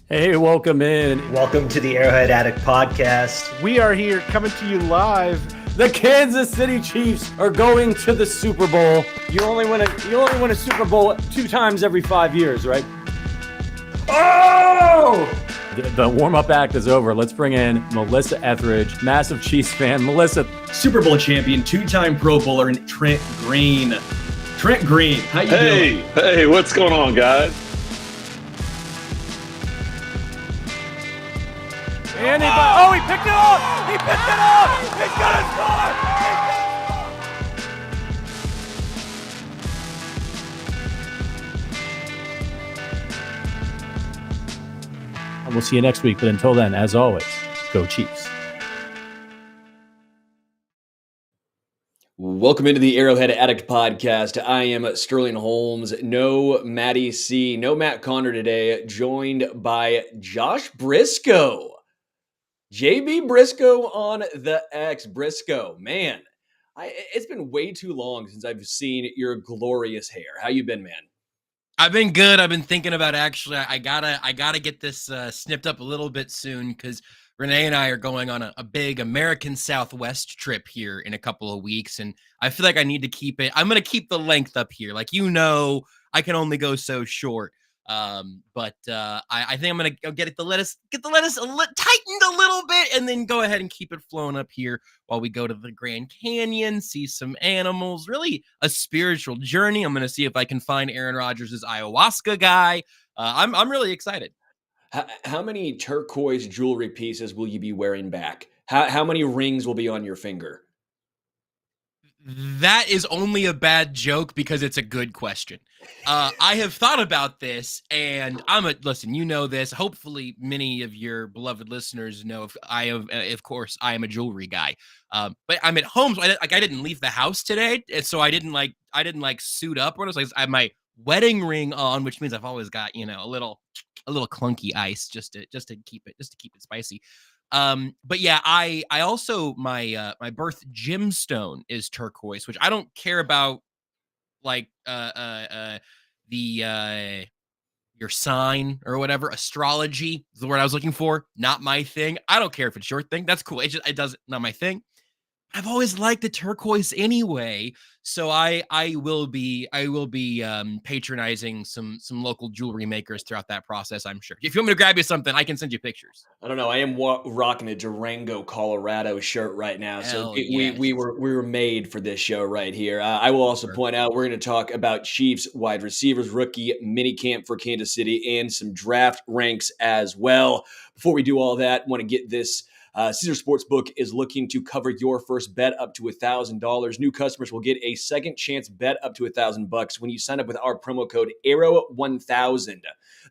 Hey, welcome in. Welcome to the Arrowhead Addict podcast. We are here coming to you live. The Kansas City Chiefs are going to the Super Bowl. You only win a Super Bowl 2 times every 5 years, right? Oh! The warm-up act is over. Let's bring in Melissa Etheridge, massive Chiefs fan. Melissa, Super Bowl champion, 2-time Pro Bowler, and Trent Green. Trent Green, how you doing? Hey, what's going on, guys? And he picked it up! He picked it up! He's gonna score! and we'll see you next week. But until then, as always, go Chiefs. Welcome into the Arrowhead Addict podcast. I am Sterling Holmes. No Matty C, no Matt Connor today, joined by Josh Brisco. JB Brisco on the X. Brisco, man, it's been way too long since I've seen your glorious hair. How you been, man? I've been good. I've been thinking about I gotta get this snipped up a little bit soon because Renee and I are going on a big American Southwest trip here in a couple of weeks, and I feel like I need to keep it. I'm gonna keep the length up here. Like, I can only go so short. But I think I'm gonna get the lettuce tightened a little bit, and then go ahead and keep it flowing up here while we go to the Grand Canyon, see some animals. Really a spiritual journey. I'm gonna see if I can find Aaron Rodgers' ayahuasca guy. I'm really excited. How many turquoise jewelry pieces will you be wearing back? How many rings will be on your finger? That is only a bad joke because it's a good question. I have thought about this, and listen, you know this. Hopefully, many of your beloved listeners know if of course, I am a jewelry guy. But I'm at home, so I didn't leave the house today, and so I didn't suit up. Or it was like I have my wedding ring on, which means I've always got a little clunky ice just to keep it spicy. But yeah, I also my birth gemstone is turquoise, which I don't care about, like your sign or whatever. Astrology is the word I was looking for. Not my thing. I don't care if it's your thing. That's cool. It doesn't, not my thing. I've always liked the turquoise anyway, so I will be patronizing some local jewelry makers throughout that process. I'm sure. If you want me to grab you something, I can send you pictures. I don't know. I am rocking a Durango, Colorado shirt right now, so yes. we were made for this show right here. I will also point out we're going to talk about Chiefs wide receivers, rookie minicamp for Kansas City, and some draft ranks as well. Before we do all that, want to get this. Caesars Sportsbook is looking to cover your first bet up to $1,000. New customers will get a second chance bet up to $1,000 when you sign up with our promo code Arrow1000.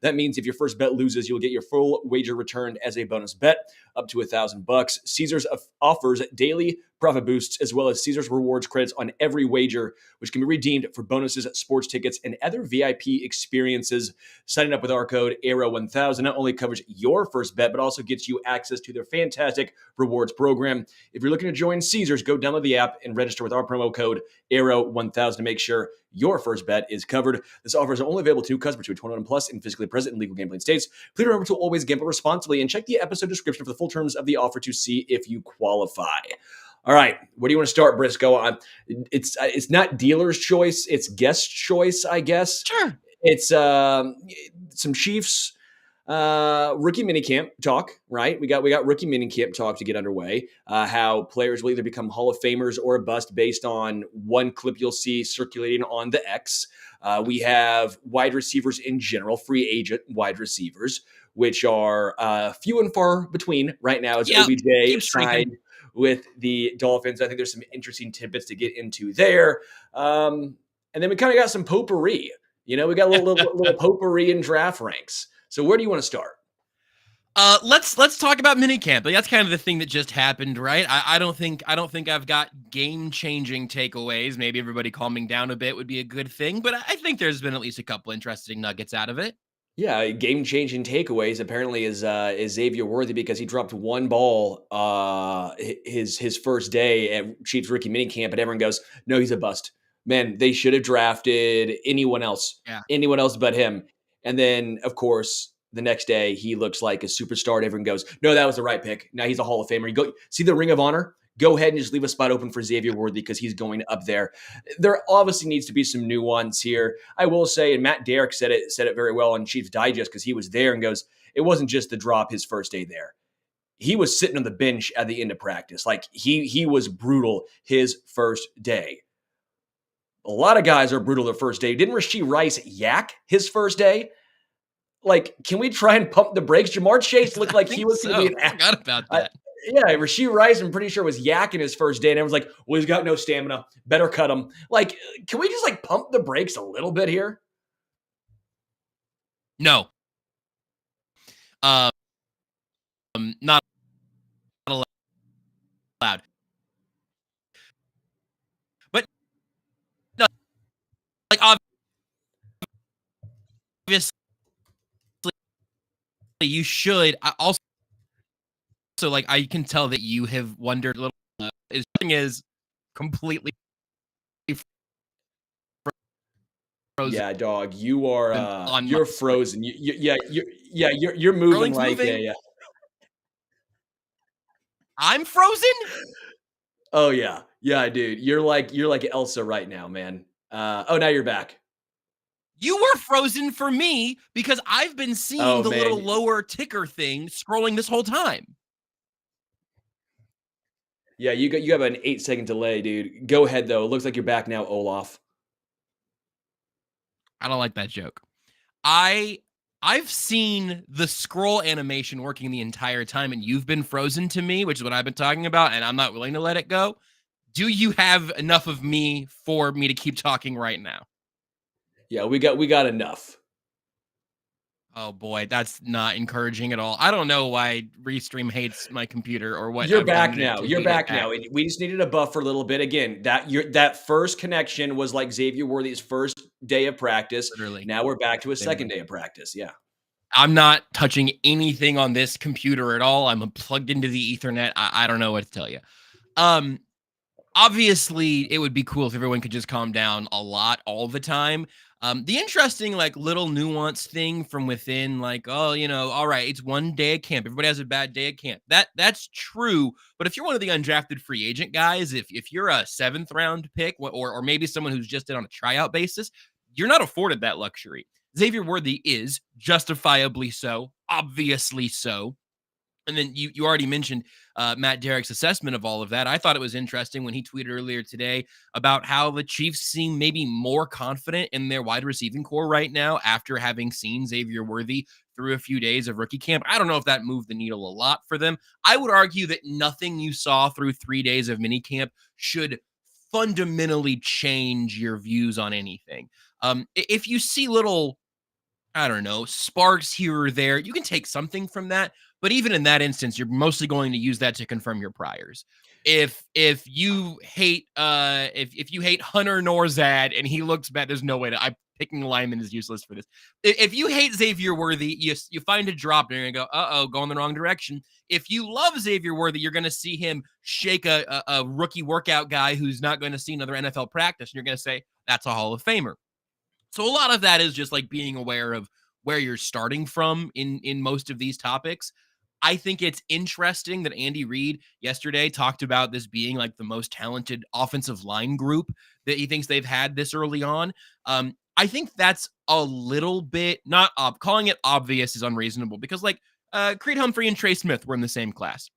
That means if your first bet loses, you'll get your full wager returned as a bonus bet up to $1,000. Caesars offers daily profit boosts as well as Caesars rewards credits on every wager, which can be redeemed for bonuses, sports tickets, and other VIP experiences. Signing up with our code Arrow1000 not only covers your first bet, but also gets you access to their fantastic rewards program. If you're looking to join Caesars, go download the app and register with our promo code Arrow1000 to make sure your first bet is covered. This offer is only available to customers who are 21 plus and physically present in legal gambling states. Please remember to always gamble responsibly and check the episode description for the full terms of the offer to see if you qualify. All right, where do you want to start, Brisco? It's not dealer's choice; it's guest choice, I guess. Sure. It's some Chiefs rookie minicamp talk, right? We got rookie minicamp talk to get underway. How players will either become Hall of Famers or a bust based on one clip you'll see circulating on the X. We have wide receivers in general, free agent wide receivers, which are few and far between right now. As OBJ signed with the Dolphins. I think there's some interesting tidbits to get into there. And then we kind of got some potpourri. We got a little potpourri in draft ranks. So where do you want to start? Let's talk about minicamp. That's kind of the thing that just happened, right? I don't think I've got game-changing takeaways. Maybe everybody calming down a bit would be a good thing, but I think there's been at least a couple interesting nuggets out of it. Yeah, game-changing takeaways apparently is Xavier Worthy, because he dropped one ball his first day at Chiefs rookie minicamp, and everyone goes, no, he's a bust. Man, they should have drafted anyone else but him. And then, of course, The next day, he looks like a superstar. Everyone goes, no, that was the right pick. Now he's a Hall of Famer. You go see the Ring of Honor. Go ahead and just leave a spot open for Xavier Worthy because he's going up there. There obviously needs to be some nuance here. I will say, and Matt Derrick said it very well on Chiefs Digest because he was there and goes, it wasn't just the drop his first day there. He was sitting on the bench at the end of practice. Like he was brutal his first day. A lot of guys are brutal their first day. Didn't Rashee Rice yak his first day? Like, can we try and pump the brakes? Jamar Chase looked like he was going to be I forgot about that. Yeah, Rashee Rice, I'm pretty sure, was yakking his first day, and everyone's like, well, he's got no stamina. Better cut him. Like, can we just, like, pump the brakes a little bit here? No. Not allowed. But, no, like, obviously, you should. Also, like, I can tell that you have wondered a little. His thing is completely frozen. Yeah, dog, you are you're frozen. You're moving like moving. I'm frozen. Oh yeah, dude. You're like Elsa right now, man. Oh, now you're back. You were frozen for me because I've been seeing little lower ticker thing scrolling this whole time. Yeah, you have an 8-second delay, dude. Go ahead though. It looks like you're back now, Olaf. I don't like that joke. I've seen the scroll animation working the entire time, and you've been frozen to me, which is what I've been talking about, and I'm not willing to let it go. Do you have enough of me for me to keep talking right now? Yeah, we got enough. Oh boy, that's not encouraging at all. I don't know why Restream hates my computer or what. You're back now. You're back now. We just needed a buff for a little bit. Again, that first connection was like Xavier Worthy's first day of practice. Literally. Now we're back to a second day of practice. Yeah. I'm not touching anything on this computer at all. I'm plugged into the Ethernet. I don't know what to tell you. Obviously, it would be cool if everyone could just calm down a lot all the time. The interesting, like, little nuance thing from within, like, oh, all right, it's one day of camp. Everybody has a bad day of camp. That's true. But if you're one of the undrafted free agent guys, if you're a 7th round pick or maybe someone who's just in on a tryout basis, you're not afforded that luxury. Xavier Worthy is justifiably so, obviously so. And then you already mentioned Matt Derrick's assessment of all of that. I thought it was interesting when he tweeted earlier today about how the Chiefs seem maybe more confident in their wide receiving core right now after having seen Xavier Worthy through a few days of rookie camp. I don't know if that moved the needle a lot for them. I would argue that nothing you saw through 3 days of minicamp should fundamentally change your views on anything. If you see little, I don't know, sparks here or there, you can take something from that. But even in that instance, you're mostly going to use that to confirm your priors. If you hate if you hate Hunter Norzad and he looks bad, there's no way to. I'm picking a lineman is useless for this. If you hate Xavier Worthy, you find a drop and you're gonna go, going the wrong direction. If you love Xavier Worthy, you're gonna see him shake a rookie workout guy who's not going to see another NFL practice, and you're gonna say that's a Hall of Famer. So a lot of that is just like being aware of where you're starting from in most of these topics. I think it's interesting that Andy Reid yesterday talked about this being like the most talented offensive line group that he thinks they've had this early on. I think that's a little bit not calling it obvious is unreasonable because like Creed Humphrey and Trey Smith were in the same class,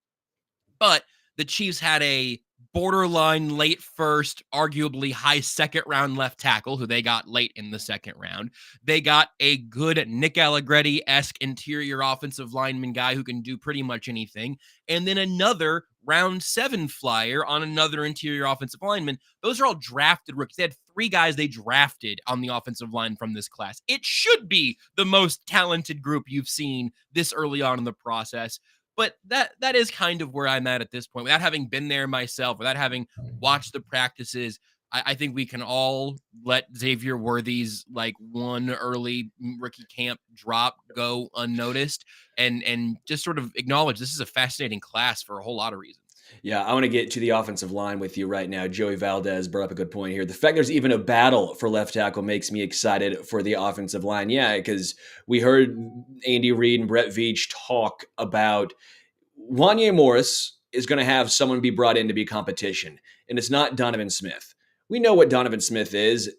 but the Chiefs had a borderline late first, arguably high second round left tackle who they got late in the second round. They got a good Nick Allegretti-esque interior offensive lineman guy who can do pretty much anything. And then another round 7 flyer on another interior offensive lineman. Those are all drafted rookies. They had 3 guys they drafted on the offensive line from this class. It should be the most talented group you've seen this early on in the process. But that is kind of where I'm at this point. Without having been there myself, without having watched the practices, I think we can all let Xavier Worthy's like one early rookie camp drop go unnoticed and just sort of acknowledge this is a fascinating class for a whole lot of reasons. Yeah, I want to get to the offensive line with you right now. Joey Valdez brought up a good point here. The fact there's even a battle for left tackle makes me excited for the offensive line. Yeah, because we heard Andy Reid and Brett Veach talk about Wanye Morris is going to have someone be brought in to be competition, and it's not Donovan Smith. We know what Donovan Smith is.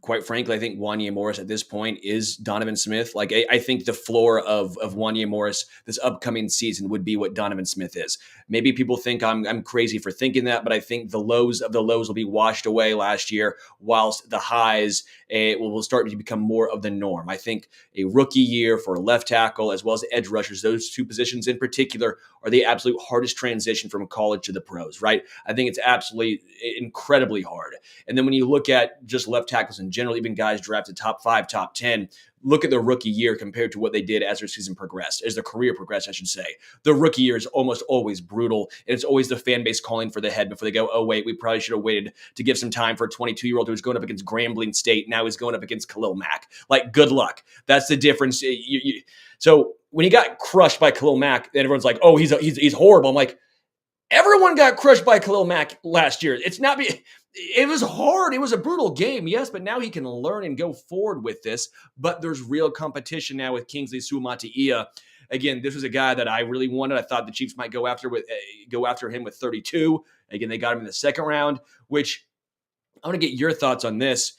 Quite frankly, I think Wanye Morris at this point is Donovan Smith. Like, I think the floor of Wanye Morris this upcoming season would be what Donovan Smith is. Maybe people think I'm crazy for thinking that, but I think the lows of the lows will be washed away last year, whilst the highs will start to become more of the norm. I think a rookie year for left tackle as well as edge rushers, those two positions in particular, are the absolute hardest transition from college to the pros, right? I think it's absolutely incredibly hard. And then when you look at just left tackles in general, even guys drafted top 5, top 10, look at the rookie year compared to what they did as their season progressed, as their career progressed, I should say. The rookie year is almost always brutal, and it's always the fan base calling for the head before they go, oh, wait, we probably should have waited to give some time for a 22-year-old who's going up against Grambling State. Now he's going up against Khalil Mack. Like, good luck. That's the difference. So when he got crushed by Khalil Mack, then everyone's like, oh, he's horrible. I'm like, everyone got crushed by Khalil Mack last year. It was hard. It was a brutal game, yes, but now he can learn and go forward with this. But there's real competition now with Kingsley Suamataia. Again, this was a guy that I really wanted. I thought the Chiefs might go after him with 32. Again, they got him in the second round, which I want to get your thoughts on this.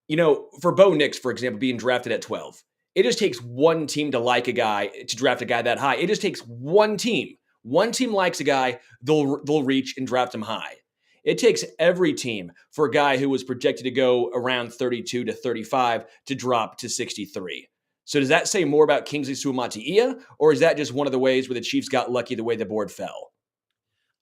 You know, for Bo Nix, for example, being drafted at 12, it just takes one team to like a guy, to draft a guy that high. It just takes one team. One team likes a guy, they'll reach and draft him high. It takes every team for a guy who was projected to go around 32 to 35 to drop to 63. So does that say more about Kingsley Suamataia, or is that just one of the ways where the Chiefs got lucky the way the board fell?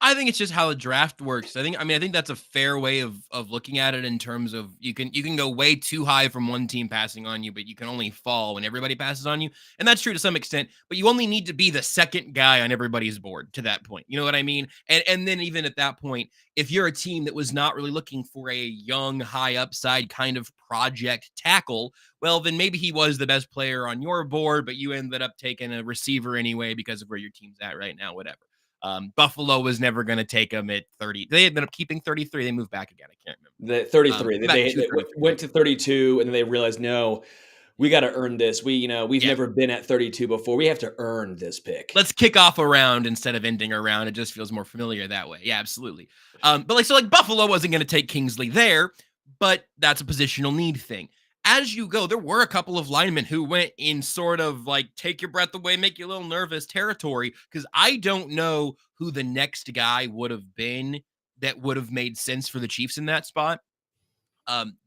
I think it's just how the draft works. I think that's a fair way of looking at it in terms of you can go way too high from one team passing on you, but you can only fall when everybody passes on you. And that's true to some extent, but you only need to be the second guy on everybody's board to that point. You know what I mean? And then even at that point, if you're a team that was not really looking for a young, high upside kind of project tackle, well, then maybe he was the best player on your board, but you ended up taking a receiver anyway because of where your team's at right now, whatever. Buffalo was never going to take him at 30. They ended up keeping 33. They moved back again. I can't remember. The 33. They went to 32, and then they realized, no, we got to earn this. We've never been at 32 before. We have to earn this pick. Let's kick off a round instead of ending a round. It just feels more familiar that way. Yeah, absolutely. But Buffalo wasn't going to take Kingsley there, but that's a positional need thing. As you go, there were a couple of linemen who went in sort of like take your breath away, make you a little nervous territory, because I don't know who the next guy would have been that would have made sense for the Chiefs in that spot.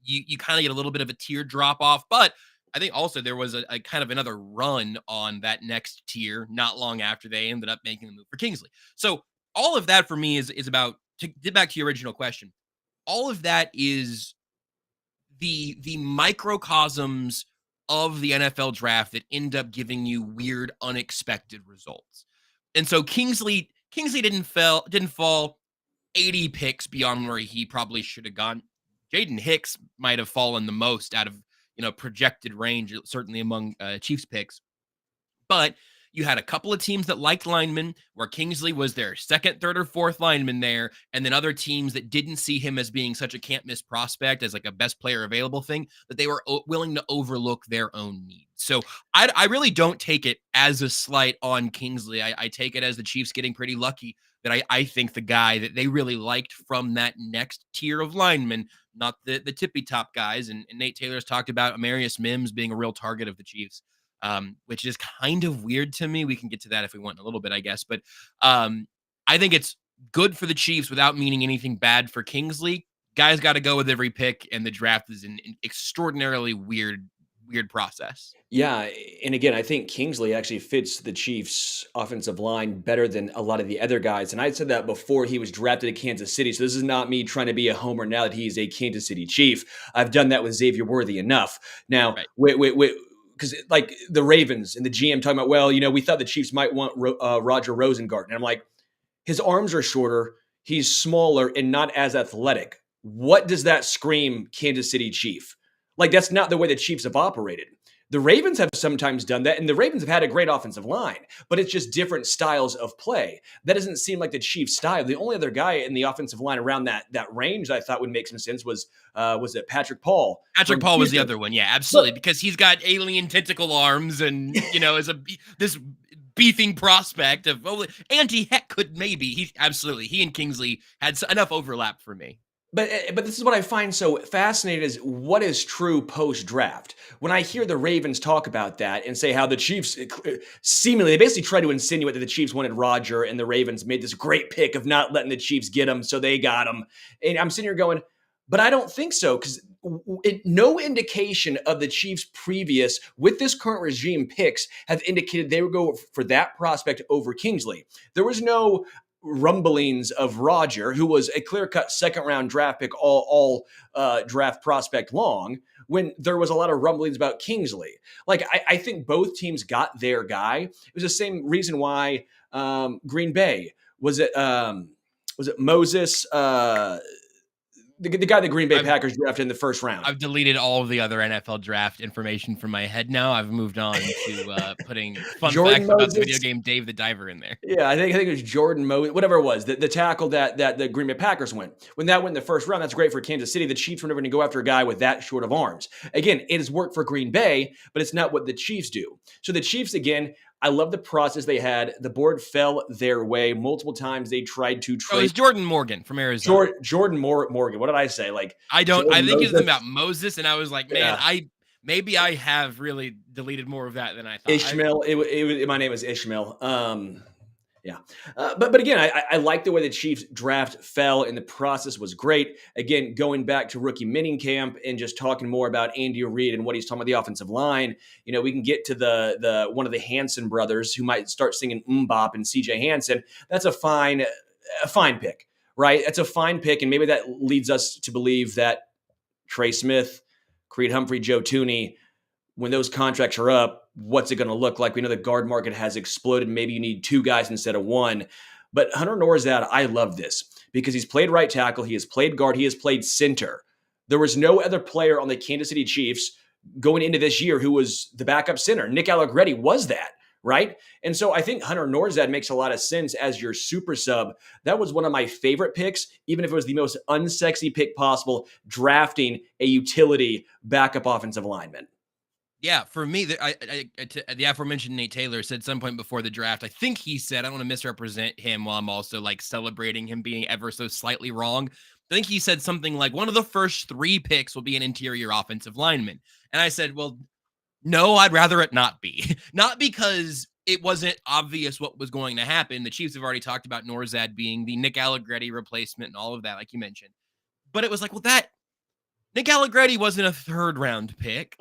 You kind of get a little bit of a tier drop off, but I think also there was a kind of another run on that next tier not long after they ended up making the move for Kingsley. So all of that for me is about, to get back to your original question, all of that is the microcosms of the NFL draft that end up giving you weird, unexpected results. And so Kingsley didn't fall 80 picks beyond where he probably should have gone. Jaden Hicks might have fallen the most out of projected range, certainly among Chiefs picks. But you had a couple of teams that liked linemen, where Kingsley was their second, third, or fourth lineman there, and then other teams that didn't see him as being such a can't-miss prospect, as like a best player available thing, that they were willing to overlook their own needs. So I really don't take it as a slight on Kingsley. I take it as the Chiefs getting pretty lucky that I think the guy that they really liked from that next tier of linemen, not the tippy-top guys, and Nate Taylor's talked about Amarius Mims being a real target of the Chiefs. Which is kind of weird to me. We can get to that if we want in a little bit, I guess. But I think it's good for the Chiefs without meaning anything bad for Kingsley. Guys got to go with every pick, and the draft is an extraordinarily weird process. Yeah, and again, I think Kingsley actually fits the Chiefs' offensive line better than a lot of the other guys. And I said that before he was drafted to Kansas City. So this is not me trying to be a homer now that he's a Kansas City Chief. I've done that with Xavier Worthy enough. Now, wait. Because like the Ravens and the GM talking about, well, we thought the Chiefs might want Roger Rosengart. And I'm like, his arms are shorter. He's smaller and not as athletic. What does that scream Kansas City Chief? Like, that's not the way the Chiefs have operated. The Ravens have sometimes done that, and the Ravens have had a great offensive line, but it's just different styles of play. That doesn't seem like the Chiefs' style. The only other guy in the offensive line around that range I thought would make some sense was it Patrick Paul? Patrick Paul was the other one. Yeah, absolutely. Because he's got alien tentacle arms and, is this beefing prospect of, Andy Heck could maybe. He and Kingsley had enough overlap for me. But this is what I find so fascinating is what is true post-draft. When I hear the Ravens talk about that and say how the Chiefs they basically try to insinuate that the Chiefs wanted Roger and the Ravens made this great pick of not letting the Chiefs get him, so they got him. And I'm sitting here going, but I don't think so, because no indication of the Chiefs' previous, with this current regime, picks have indicated they would go for that prospect over Kingsley. There was no rumblings of Roger, who was a clear-cut second-round draft pick, all draft prospect long, when there was a lot of rumblings about Kingsley. Like, I think both teams got their guy. It was the same reason why Green Bay, was it Moses, the guy the Green Bay Packers drafted in the first round. I've deleted all of the other NFL draft information from my head now. I've moved on to putting fun facts about the video game Dave the Diver in there. Yeah, I think it was Jordan Moses, whatever it was, the tackle that the Green Bay Packers went. When that went in the first round, that's great for Kansas City. The Chiefs were never going to go after a guy with that short of arms. Again, it has worked for Green Bay, but it's not what the Chiefs do. So the Chiefs, again, I love the process they had. The board fell their way multiple times. They tried to trade. Oh, it's Jordan Morgan from Arizona. Jordan Morgan. What did I say? I think it's about Moses, and I was like, man, maybe I have really deleted more of that than I thought. Ishmael. My name is Ishmael. Yeah. But again, I like the way the Chiefs draft fell, and the process was great. Again, going back to rookie minicamp and just talking more about Andy Reid and what he's talking about the offensive line, we can get to the one of the Hansen brothers who might start singing Bop and CJ Hansen. That's a fine pick, right? That's a fine pick, and maybe that leads us to believe that Trey Smith, Creed Humphrey, Joe Tooney, when those contracts are up, what's it going to look like? We know the guard market has exploded. Maybe you need two guys instead of one. But Hunter Norzad, I love this because he's played right tackle. He has played guard. He has played center. There was no other player on the Kansas City Chiefs going into this year who was the backup center. Nick Allegretti was that, right? And so I think Hunter Norzad makes a lot of sense as your super sub. That was one of my favorite picks, even if it was the most unsexy pick possible, drafting a utility backup offensive lineman. Yeah, for me, the aforementioned Nate Taylor said some point before the draft, I think he said, I don't want to misrepresent him while I'm also celebrating him being ever so slightly wrong. I think he said something like one of the first 3 picks will be an interior offensive lineman. And I said, well, no, I'd rather it not be. Not because it wasn't obvious what was going to happen. The Chiefs have already talked about Norzad being the Nick Allegretti replacement and all of that, like you mentioned. But it was like, well, that Nick Allegretti wasn't a 3rd round pick.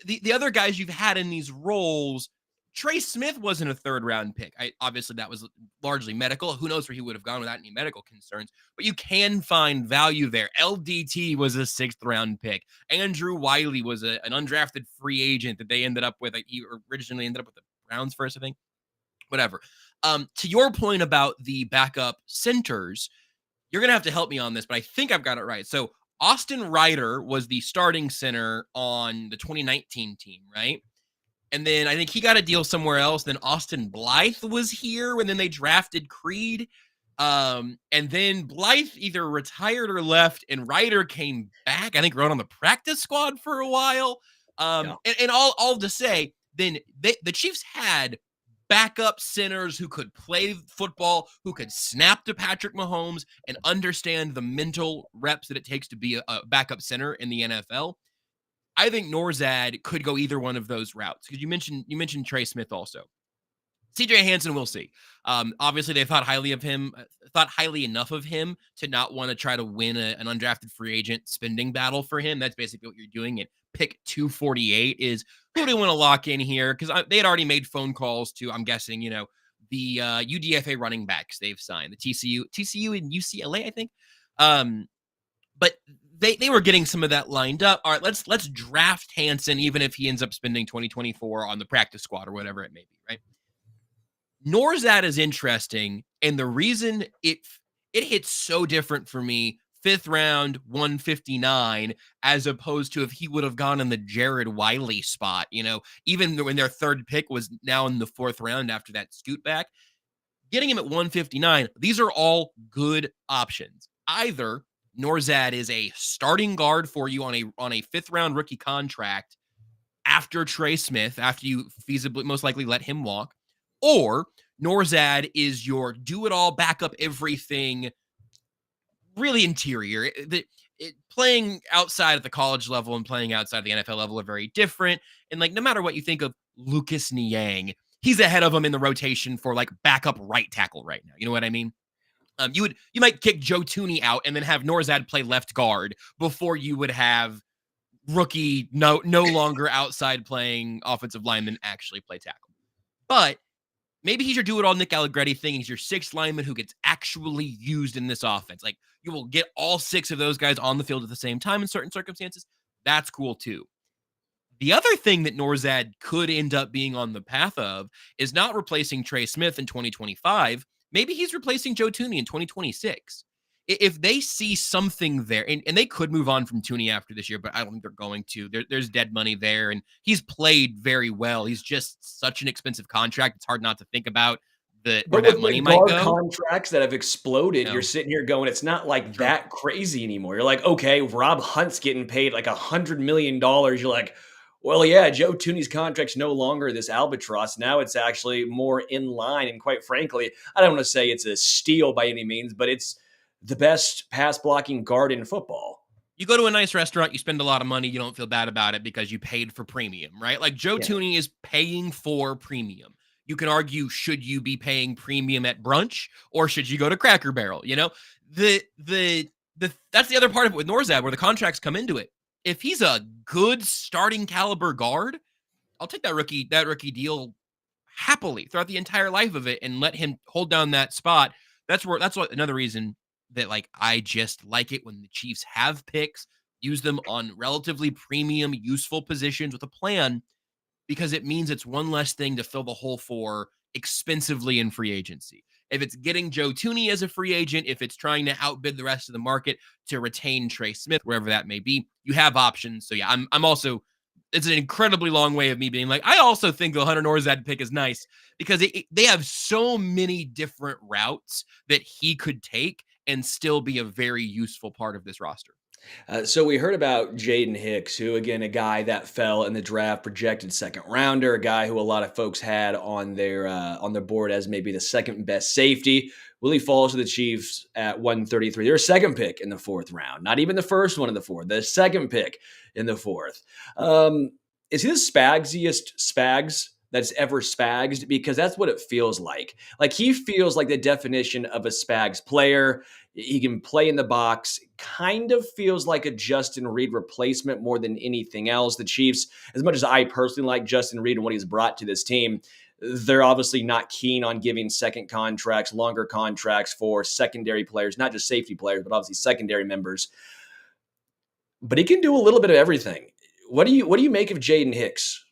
The other guys you've had in these roles, Trey Smith wasn't a 3rd round pick. Obviously, that was largely medical. Who knows where he would have gone without any medical concerns, but you can find value there. LDT was a 6th round pick. Andrew Wiley was an undrafted free agent that they ended up with. He originally ended up with the Browns first, I think. Whatever. To your point about the backup centers, you're going to have to help me on this, but I think I've got it right. So Austin Ryder was the starting center on the 2019 team, right? And then I think he got a deal somewhere else. Then Austin Blythe was here, and then they drafted Creed. And then Blythe either retired or left, and Ryder came back. I think rode on the practice squad for a while. And all to say, then the Chiefs had backup centers who could play football, who could snap to Patrick Mahomes and understand the mental reps that it takes to be a backup center in the NFL. I think Norzad could go either one of those routes because you mentioned Trey Smith also. CJ Hansen, we'll see. Obviously, they thought highly enough of him to not want to try to win an undrafted free agent spending battle for him. That's basically what you're doing. And pick 248 is who do you want to lock in here? Because they had already made phone calls to, I'm guessing, the UDFA running backs they've signed, the TCU and UCLA, I think. But they were getting some of that lined up. All right, let's draft Hansen, even if he ends up spending 2024 on the practice squad or whatever it may be, right? Norzad is interesting, and the reason it hits so different for me 5th round, 159, as opposed to if he would have gone in the Jared Wiley spot, even when their 3rd pick was now in the 4th round after that scoot back. Getting him at 159, these are all good options. Either Norzad is a starting guard for you on a 5th round rookie contract after Trey Smith, after you feasibly most likely let him walk, or Norzad is your do-it-all, backup everything, really interior. Playing outside at the college level and playing outside the NFL level are very different. And no matter what you think of Lucas Niang, he's ahead of him in the rotation for backup right tackle right now. You know what I mean? You might kick Joe Tooney out and then have Norzad play left guard before you would have rookie no longer outside playing offensive lineman actually play tackle. But maybe he's your do-it-all Nick Allegretti thing. He's your 6th lineman who gets actually used in this offense. You will get all 6 of those guys on the field at the same time in certain circumstances. That's cool too. The other thing that Norzad could end up being on the path of is not replacing Trey Smith in 2025. Maybe he's replacing Joe Tooney in 2026. If they see something there, and they could move on from Tooney after this year, but I don't think they're going to. There's dead money there, and he's played very well. He's just such an expensive contract. It's hard not to think about where that money might go. Contracts that have exploded, you're sitting here going, it's not that crazy anymore. You're like, okay, Rob Hunt's getting paid $100 million. You're like, well, yeah, Joe Tooney's contract's no longer this albatross. Now it's actually more in line. And quite frankly, I don't want to say it's a steal by any means, but it's the best pass blocking guard in football. You go to a nice restaurant, you spend a lot of money, you don't feel bad about it because you paid for premium, right? Joe Tooney is paying for premium. You can argue, should you be paying premium at brunch or should you go to Cracker Barrel? That's the other part of it with Norzad where the contracts come into it. If he's a good starting caliber guard, I'll take that rookie deal happily throughout the entire life of it and let him hold down that spot. That's what another reason that I just like it when the Chiefs have picks, use them on relatively premium, useful positions with a plan, because it means it's one less thing to fill the hole for expensively in free agency. If it's getting Joe Tooney as a free agent, if it's trying to outbid the rest of the market to retain Trey Smith, wherever that may be, you have options. So yeah, I'm also, it's an incredibly long way of me being I also think the Hunter Norzad pick is nice because they have so many different routes that he could take and still be a very useful part of this roster. So we heard about Jaden Hicks, who, again, a guy that fell in the draft, projected 2nd rounder, a guy who a lot of folks had on their board as maybe the 2nd best safety. Well, he falls to the Chiefs at 133. Their 2nd pick in the 4th round, not even the first one in the 4th, the 2nd pick in the 4th. Is he the spagsiest Spags that's ever spagged? Because that's what it feels like. He feels like the definition of a Spags player. He can play in the box, kind of feels like a Justin Reed replacement more than anything else. The Chiefs, as much as I personally like Justin Reed and what he's brought to this team, they're obviously not keen on giving 2nd contracts, longer contracts for secondary players, not just safety players, but obviously secondary members. But he can do a little bit of everything. What do you make of Jaden Hicks?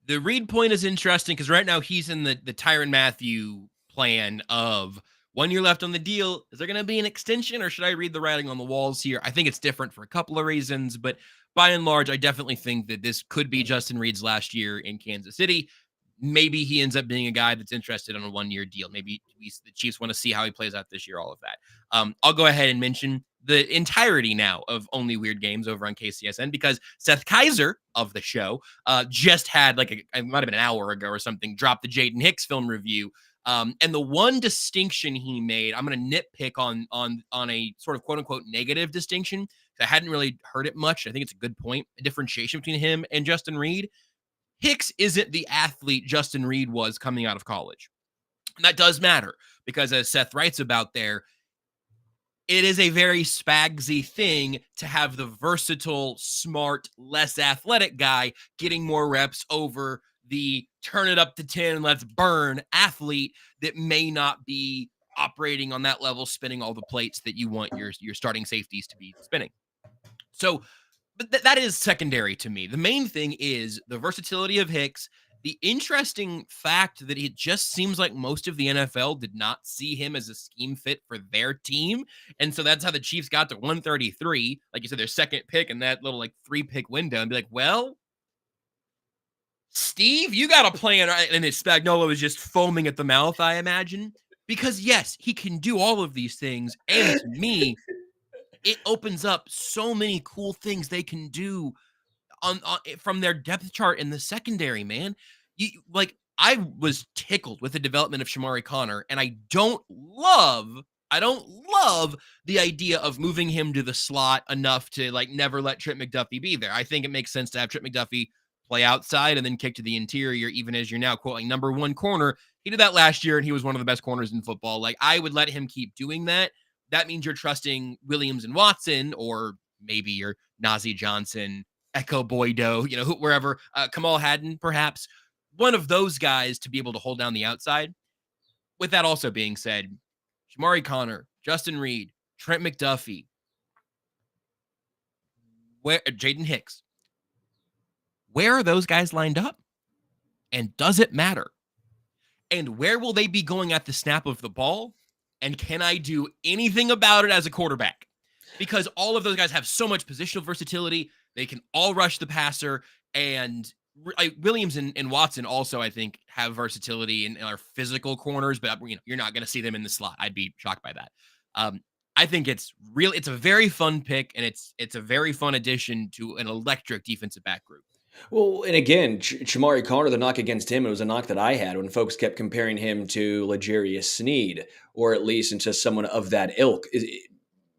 The Reed point is interesting because right now he's in the Tyrann Mathieu plan of 1 year left on the deal. Is there going to be an extension or should I read the writing on the walls here? I think it's different for a couple of reasons, but by and large, I definitely think that this could be Justin Reed's last year in Kansas City. Maybe he ends up being a guy that's interested on a 1 year deal. Maybe the Chiefs want to see how he plays out this year, all of that. I'll go ahead and mention the entirety now of Only Weird Games over on KCSN because Seth Kaiser of the show just had it might have been an hour ago or something, dropped the Jaden Hicks film review. And the one distinction he made, I'm going to nitpick on a sort of quote unquote negative distinction. I hadn't really heard it much. I think it's a good point, a differentiation between him and Justin Reed. Hicks isn't the athlete Justin Reed was coming out of college. And that does matter because as Seth writes about there, it is a very Spagsy thing to have the versatile, smart, less athletic guy getting more reps over the turn it up to 10, let's burn athlete that may not be operating on that level, spinning all the plates that you want your starting safeties to be spinning. So, but that is secondary to me. The main thing is the versatility of Hicks The interesting fact that it just seems like most of the NFL did not see him as a scheme fit for their team. And so that's how the Chiefs got to 133, like you said, their second pick in that little like 3-pick window, and be like, well, Steve, you got a plan. And then Spagnuolo is just foaming at the mouth, I imagine. Because yes, he can do all of these things. And to me, it opens up so many cool things they can do on from their depth chart in the secondary, man. I was tickled with the development of Shamari Connor, and I don't love the idea of moving him to the slot enough to like never let Trent McDuffie be there. I think it makes sense to have Trent McDuffie play outside and then kick to the interior, even as you're now quoting number one corner. He did that last year, and he was one of the best corners in football. Like, I would let him keep doing that. That means you're trusting Williams and Watson, or maybe you're Najee Johnson, Echo Boydo, wherever, Kamal Haddon, perhaps, one of those guys to be able to hold down the outside. With that also being said, Shamari Connor, Justin Reed, Trent McDuffie, Jaden Hicks, where are those guys lined up? And does it matter? And where will they be going at the snap of the ball? And can I do anything about it as a quarterback? Because all of those guys have so much positional versatility. They can all rush the passer. And Williams and Watson also, I think, have versatility and are physical corners, but you're not going to see them in the slot. I'd be shocked by that. I think it's a very fun pick, and it's a very fun addition to an electric defensive back group. Well, and again, Shamari Connor, the knock against him, it was a knock that I had when folks kept comparing him to L'Jarius Sneed, or at least into someone of that ilk.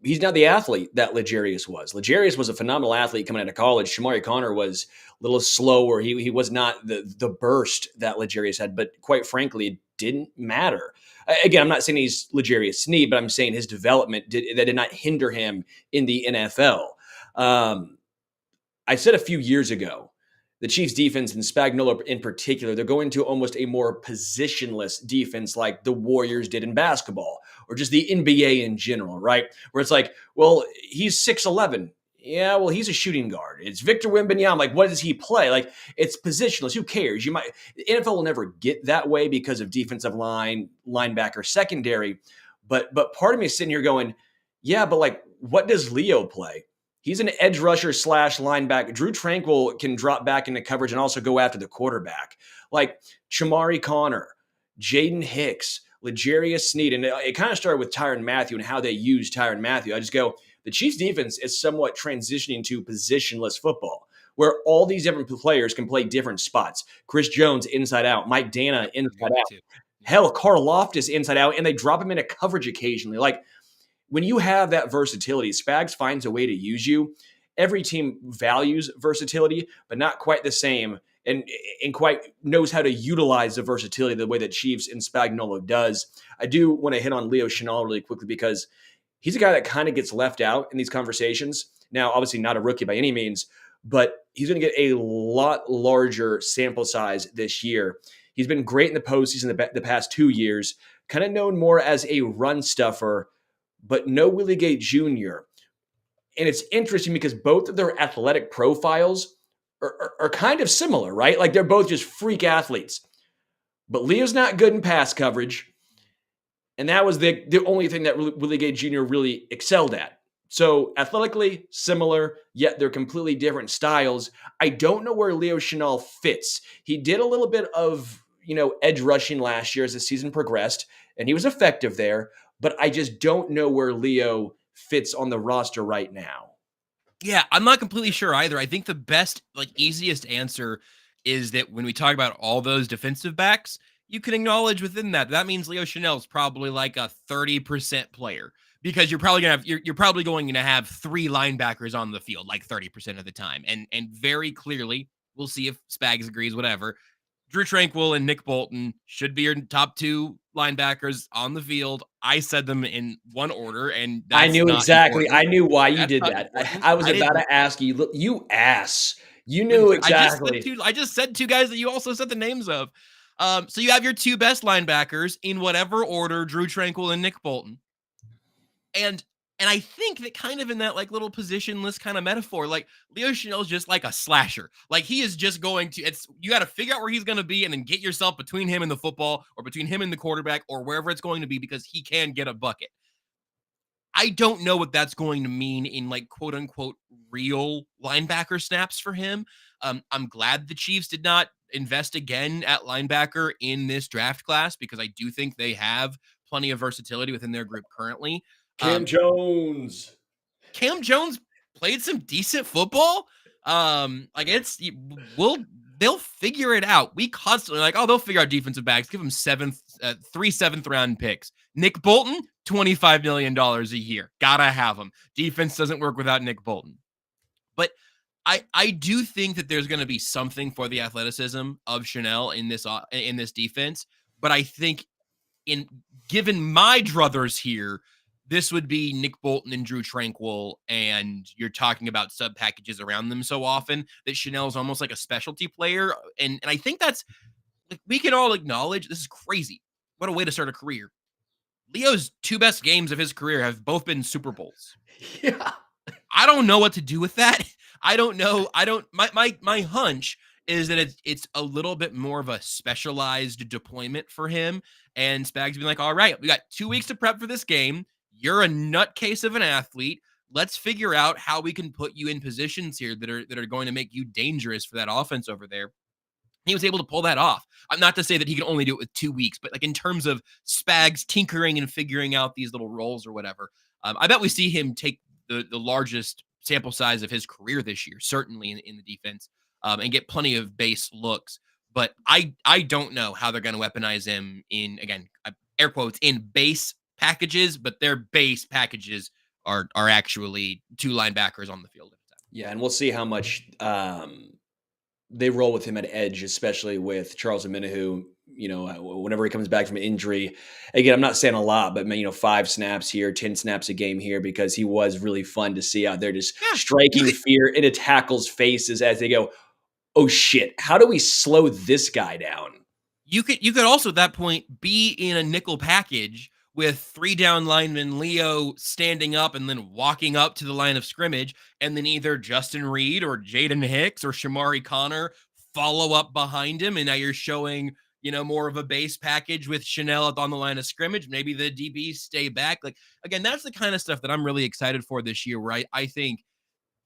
He's not the athlete that L'Jarius was. L'Jarius was a phenomenal athlete coming out of college. Shamari Connor was a little slower. He was not the burst that L'Jarius had, but quite frankly, it didn't matter. Again, I'm not saying he's L'Jarius Sneed, but I'm saying his development did not hinder him in the NFL. I said a few years ago, the Chiefs defense and Spagnuolo in particular, they're going to almost a more positionless defense like the Warriors did in basketball, or just the NBA in general, right? Where it's like, well, he's 6'11". Yeah, well, he's a shooting guard. It's Victor Wembanyama. Like, what does he play? Like, it's positionless. Who cares? The NFL will never get that way because of defensive line, linebacker, secondary. But part of me is sitting here going, yeah, but like, what does Leo play? He's an edge rusher / linebacker. Drew Tranquil can drop back into coverage and also go after the quarterback. Like Shamari Connor, Jaden Hicks, L'Jarius Sneed. And it kind of started with Tyrann Mathieu and how they use Tyrann Mathieu. I just go, the Chiefs defense is somewhat transitioning to positionless football, where all these different players can play different spots. Chris Jones inside out, Mike Dana inside out. Hell, Carl Loftus inside out, and they drop him into coverage occasionally. Like, when you have that versatility, Spags finds a way to use you. Every team values versatility, but not quite the same, and quite knows how to utilize the versatility the way that Chiefs and Spagnuolo does. I do want to hit on Leo Chenal really quickly because he's a guy that kind of gets left out in these conversations. Now, obviously not a rookie by any means, but he's going to get a lot larger sample size this year. He's been great in the postseason the past 2 years, kind of known more as a run stuffer, but no Willie Gay Jr. And it's interesting because both of their athletic profiles are kind of similar, right? Like, they're both just freak athletes. But Leo's not good in pass coverage. And that was the only thing that Willie Gay Jr. really excelled at. So athletically similar, yet they're completely different styles. I don't know where Leo Chenal fits. He did a little bit of, edge rushing last year as the season progressed, and he was effective there. But I just don't know where Leo fits on the roster right now. Yeah, I'm not completely sure either. I think the best, easiest answer is that when we talk about all those defensive backs, you can acknowledge within that means Leo Chenal is probably like a 30% player, because you're probably going to have 3 linebackers on the field like 30% of the time. And very clearly, we'll see if Spags agrees, whatever. Drew Tranquil and Nick Bolton should be your top 2 linebackers on the field. I said them in one order, and that's I knew exactly. Important. I knew why you did that. I was about to ask you. Look, you ass. You knew exactly. I just said 2 guys that you also said the names of. So you have your 2 best linebackers in whatever order: Drew Tranquil and Nick Bolton. And And I think that kind of in that like little positionless kind of metaphor, like Leo Chanel's just like a slasher. Like he is just going to, you got to figure out where he's going to be and then get yourself between him and the football or between him and the quarterback or wherever it's going to be because he can get a bucket. I don't know what that's going to mean in like quote unquote real linebacker snaps for him. I'm glad the Chiefs did not invest again at linebacker in this draft class because I do think they have plenty of versatility within their group currently. Cam Jones. Cam Jones played some decent football. They'll figure it out. We constantly like, they'll figure out defensive backs. Give them 3 7th round picks. Nick Bolton, $25 million a year. Gotta have him. Defense doesn't work without Nick Bolton. But I do think that there's going to be something for the athleticism of Chanel in this defense. But I think given my druthers here, this would be Nick Bolton and Drew Tranquil, and you're talking about sub packages around them so often that Chanel is almost like a specialty player. And I think that's like, we can all acknowledge this is crazy. What a way to start a career. Leo's 2 best games of his career have both been Super Bowls. Yeah. I don't know what to do with that. I don't know. My hunch is that it's a little bit more of a specialized deployment for him. And Spags being like, all right, we got 2 weeks to prep for this game. You're a nutcase of an athlete. Let's figure out how we can put you in positions here that are going to make you dangerous for that offense over there. He was able to pull that off. I'm not to say that he can only do it with 2 weeks, but like in terms of Spags tinkering and figuring out these little roles or whatever, I bet we see him take the largest sample size of his career this year, certainly in the defense, and get plenty of base looks. But I don't know how they're going to weaponize him in, again, air quotes, in base packages, but their base packages are actually 2 linebackers on the field at a time. Yeah, and we'll see how much they roll with him at edge, especially with Charles Omenihu. Whenever he comes back from an injury, again, I'm not saying a lot, but 5 snaps here, 10 snaps a game here, because he was really fun to see out there just striking fear into tackles' faces as they go, oh shit, how do we slow this guy down? You could also at that point be in a nickel package with 3 down linemen, Leo standing up and then walking up to the line of scrimmage, and then either Justin Reed or Jaden Hicks or Shamari Connor follow up behind him, and now you're showing more of a base package with Chanel on the line of scrimmage. Maybe the DBs stay back. Like, again, that's the kind of stuff that I'm really excited for this year, where I think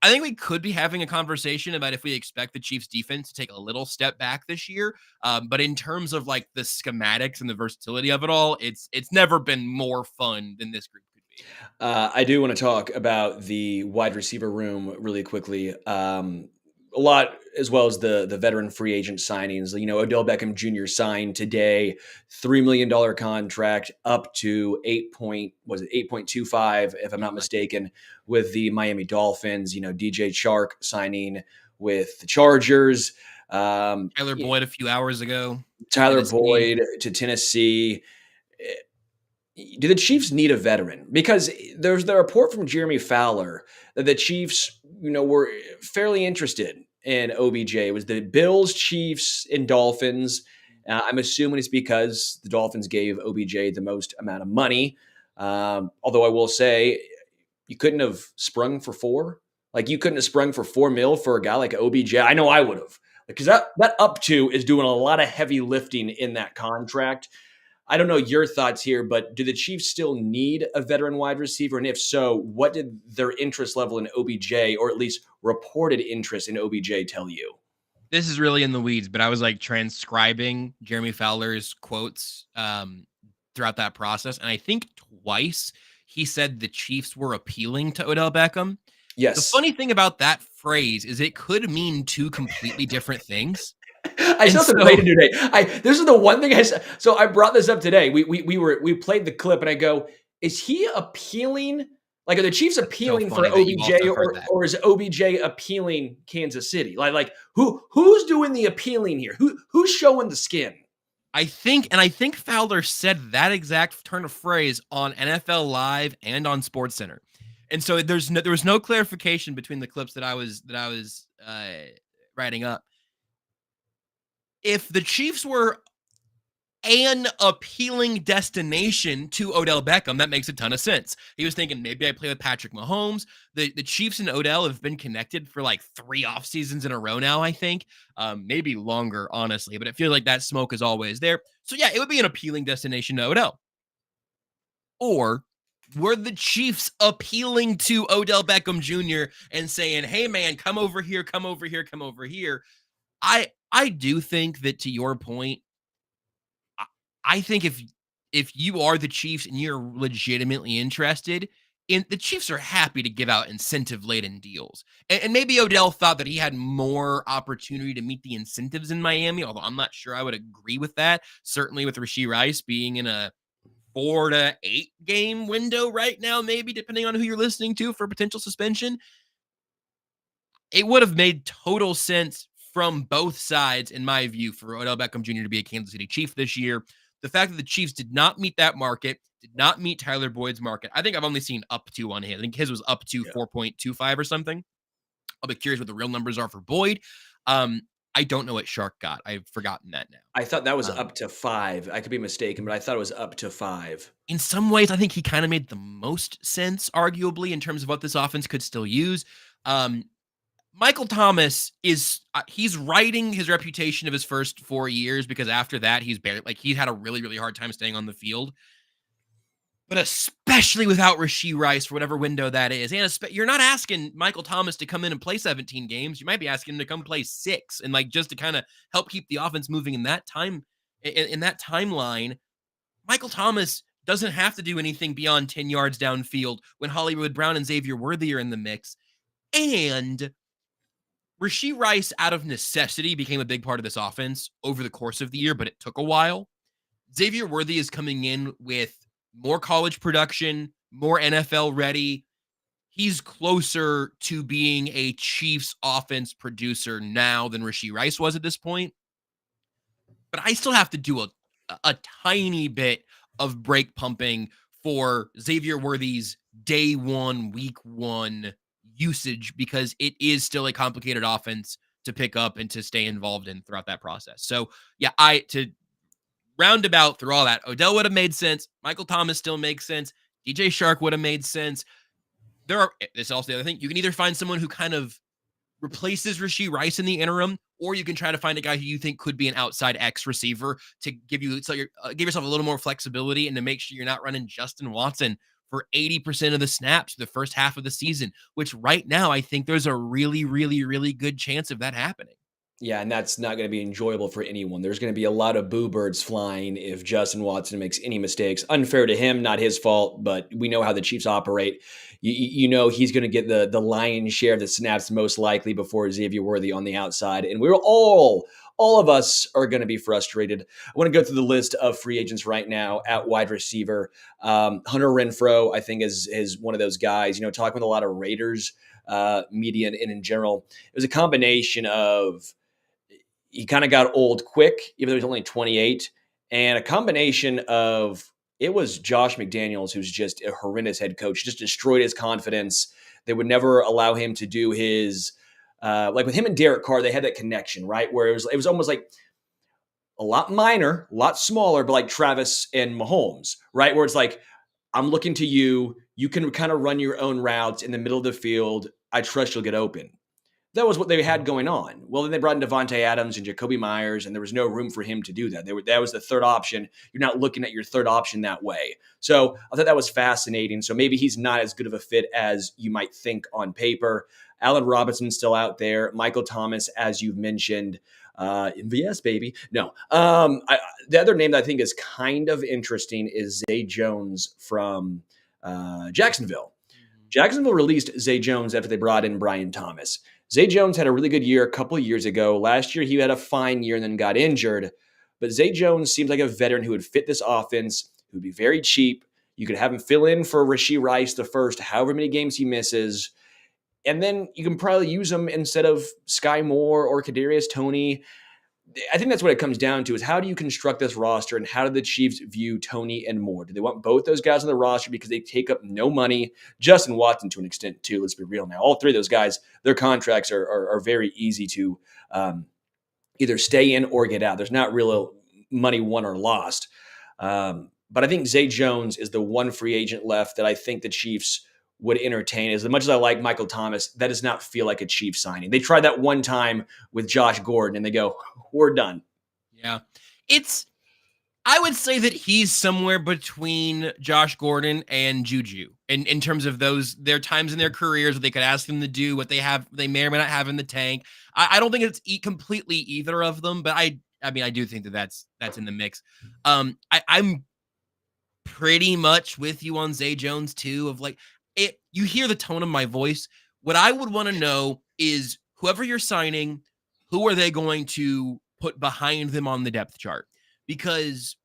we could be having a conversation about if we expect the Chiefs defense to take a little step back this year. But in terms of like the schematics and the versatility of it all, it's never been more fun than this group could be. I do want to talk about the wide receiver room really quickly. A lot, as well as the veteran free agent signings. Odell Beckham Jr. signed today, $3 million contract up to 8.25, if I'm not mistaken, with the Miami Dolphins. DJ Chark signing with the Chargers. Tyler Boyd a few hours ago. Tyler Boyd to Tennessee. Do the Chiefs need a veteran? Because there's the report from Jeremy Fowler that the Chiefs, were fairly interested in OBJ. It was the Bills, Chiefs, and Dolphins. I'm assuming it's because the Dolphins gave OBJ the most amount of money. Although I will say, you couldn't have sprung for 4. Like, you couldn't have sprung for $4 million for a guy like OBJ. I know I would have, because that up to is doing a lot of heavy lifting in that contract. I don't know your thoughts here, but do the Chiefs still need a veteran wide receiver? And if so, what did their interest level in OBJ, or at least reported interest in OBJ, tell you? This is really in the weeds, but I was like transcribing Jeremy Fowler's quotes throughout that process. And I think twice he said the Chiefs were appealing to Odell Beckham. Yes. The funny thing about that phrase is it could mean 2 completely different things. I still have to play it today. This is the one thing I said. So I brought this up today. We played the clip, and I go, is he appealing? Like, are the Chiefs appealing for OBJ, or is OBJ appealing Kansas City? Like who's doing the appealing here? Who's showing the skin? I think Fowler said that exact turn of phrase on NFL Live and on SportsCenter. And so there was no clarification between the clips that I was writing up. If the Chiefs were an appealing destination to Odell Beckham, that makes a ton of sense. He was thinking, maybe I play with Patrick Mahomes. The Chiefs and Odell have been connected for like 3 off seasons in a row now, I think. Maybe longer, honestly, but it feels like that smoke is always there. So yeah, it would be an appealing destination to Odell. Or were the Chiefs appealing to Odell Beckham Jr. and saying, hey man, come over here, come over here, come over here? I do think that, to your point, I think if you are the Chiefs and you're legitimately interested, the Chiefs are happy to give out incentive-laden deals. And maybe Odell thought that he had more opportunity to meet the incentives in Miami, although I'm not sure I would agree with that. Certainly with Rashee Rice being in a 4 to 8 game window right now, maybe, depending on who you're listening to for potential suspension. It would have made total sense from both sides, in my view, for Odell Beckham Jr. to be a Kansas City Chief this year. The fact that the Chiefs did not meet that market, did not meet Tyler Boyd's market. I think I've only seen up to on his. I think his was up to 4.25 or something. I'll be curious what the real numbers are for Boyd. I don't know what Shark got. I've forgotten that now. I thought that was up to 5. I could be mistaken, but I thought it was up to 5. In some ways, I think he kind of made the most sense, arguably, in terms of what this offense could still use. Michael Thomas he's riding his reputation of his first 4 years, because after that, he's had a really, really hard time staying on the field. But especially without Rashee Rice for whatever window that is. And you're not asking Michael Thomas to come in and play 17 games. You might be asking him to come play 6 and just to kind of help keep the offense moving in that time, in that timeline. Michael Thomas doesn't have to do anything beyond 10 yards downfield when Hollywood Brown and Xavier Worthy are in the mix. And Rashee Rice, out of necessity, became a big part of this offense over the course of the year, but it took a while. Xavier Worthy is coming in with more college production, more NFL ready. He's closer to being a Chiefs offense producer now than Rashee Rice was at this point. But I still have to do a tiny bit of brake pumping for Xavier Worthy's day one, week one usage, because it is still a complicated offense to pick up and to stay involved in throughout that process. So yeah, to roundabout through all that, Odell would have made sense. Michael Thomas still makes sense. DJ Shark would have made sense. This is also the other thing. You can either find someone who kind of replaces Rashee Rice in the interim, or you can try to find a guy who you think could be an outside X receiver to give yourself a little more flexibility and to make sure you're not running Justin Watson for 80% of the snaps the first half of the season, which right now I think there's a really, really, really good chance of that happening. Yeah, and that's not going to be enjoyable for anyone. There's going to be a lot of boo birds flying if Justin Watson makes any mistakes. Unfair to him, not his fault, but we know how the Chiefs operate. You know he's going to get the lion's share of the snaps most likely before Xavier Worthy on the outside. And we're all of us are going to be frustrated. I want to go through the list of free agents right now at wide receiver. Hunter Renfrow, I think, is one of those guys, talking with a lot of Raiders media and in general. It was a combination of he kind of got old quick, even though he's only 28, and a combination of it was Josh McDaniels, who's just a horrendous head coach, just destroyed his confidence. They would never allow him to do his like with him and Derek Carr, they had that connection, right? Where it was almost like a lot minor, a lot smaller, but like Travis and Mahomes, right? Where it's like, I'm looking to you. You can kind of run your own routes in the middle of the field. I trust you'll get open. That was what they had going on. Well, then they brought in Devontae Adams and Jacoby Myers, and there was no room for him to do that. That was the third option. You're not looking at your third option that way. So I thought that was fascinating. So maybe he's not as good of a fit as you might think on paper. Allen Robinson's still out there. Michael Thomas, as you've mentioned. MVS, baby. No. The other name that I think is kind of interesting is Zay Jones from Jacksonville. Jacksonville released Zay Jones after they brought in Brian Thomas. Zay Jones had a really good year a couple of years ago. Last year, he had a fine year and then got injured. But Zay Jones seems like a veteran who would fit this offense, who would be very cheap. You could have him fill in for Rashee Rice the first however many games he misses. And then you can probably use him instead of Sky Moore or Kadarius Toney. I think that's what it comes down to, is how do you construct this roster and how do the Chiefs view Toney and Moore? Do they want both those guys on the roster because they take up no money? Justin Watson to an extent too, let's be real now. All three of those guys, their contracts are very easy to either stay in or get out. There's not real money won or lost. But I think Zay Jones is the one free agent left that I think the Chiefs would entertain. As much as I like Michael Thomas, that does not feel like a Chiefs signing. They tried that one time with Josh Gordon, and they go, we're done. Yeah. I would say that he's somewhere between Josh Gordon and Juju in terms of their times in their careers, what they could ask them to do, what they may or may not have in the tank. I don't think it's completely either of them, but I do think that's in the mix. I'm pretty much with you on Zay Jones too, of like it. You hear the tone of my voice. What I would want to know is whoever you're signing, who are they going to put behind them on the depth chart? Because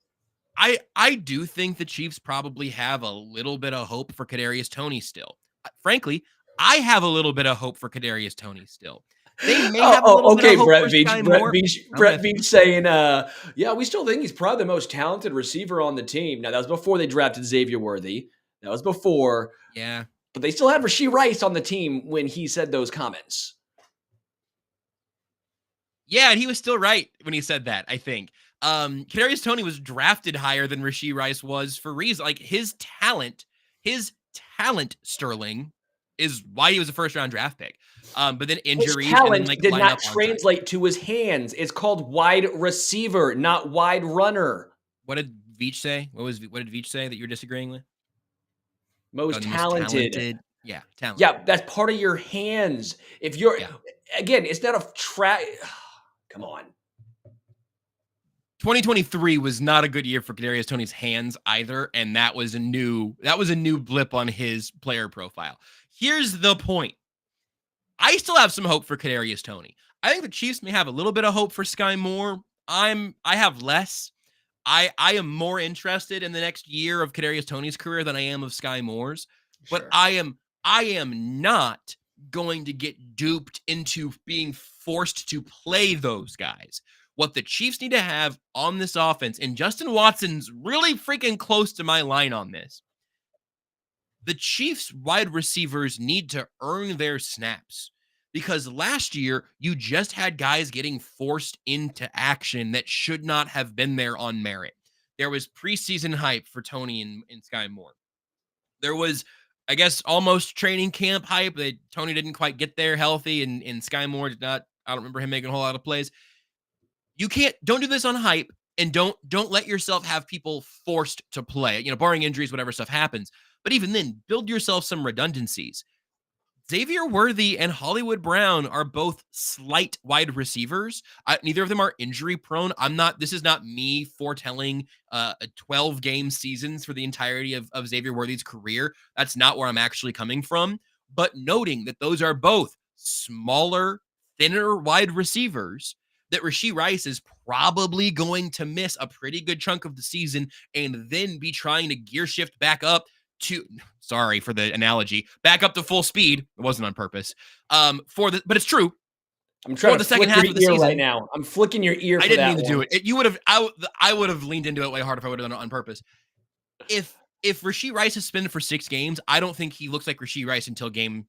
I do think the Chiefs probably have a little bit of hope for Kadarius Toney still. Frankly, I have a little bit of hope for Kadarius Toney still. They may have a little bit of hope Brett for Veach. Sky Brett Moore. Veach saying, yeah, we still think he's probably the most talented receiver on the team. Now, that was before they drafted Xavier Worthy. That was before. Yeah. But they still had Rashee Rice on the team when he said those comments. Yeah, and he was still right when he said that, I think. Kadarius Toney was drafted higher than Rashee Rice was for reason. Like his talent, Sterling, is why he was a first-round draft pick. But then injuries his talent and then, did not translate to his hands. It's called wide receiver, not wide runner. What did Veach say? What did Veach say that you're disagreeing with? Most talented. Yeah, talented. Yeah, that's part of your hands. If you're again, it's not a track. Come on. 2023 was not a good year for Kadarius Toney's hands either, and that was a new blip on his player profile. Here's the point. I still have some hope for Kadarius Toney. I think the Chiefs may have a little bit of hope for Sky Moore. I have less. I am more interested in the next year of Kadarius Toney's career than I am of Sky Moore's. Sure. But I am not going to get duped into being forced to play those guys. What the Chiefs need to have on this offense, and Justin Watson's really freaking close to my line on this. The Chiefs wide receivers need to earn their snaps, because last year you just had guys getting forced into action that should not have been there on merit. There was preseason hype for Toney and Sky Moore. There was, I guess, almost training camp hype that Toney didn't quite get there healthy, and Sky Moore did not. I don't remember him making a whole lot of plays. Don't do this on hype, and don't let yourself have people forced to play, barring injuries, whatever stuff happens. But even then, build yourself some redundancies. Xavier Worthy and Hollywood Brown are both slight wide receivers. Neither of them are injury prone. This is not me foretelling 12 game seasons for the entirety of Xavier Worthy's career. That's not where I'm actually coming from. But noting that those are both smaller, thinner wide receivers, that Rashee Rice is probably going to miss a pretty good chunk of the season and then be trying to gear shift back up to, sorry for the analogy, back up to full speed. It wasn't on purpose. But it's true. I'm trying to the second half of the season right now. I'm flicking your ear. I didn't mean to do it. You would have. I would have leaned into it way harder if I would have done it on purpose. If Rashee Rice is suspended for 6 games, I don't think he looks like Rashee Rice until game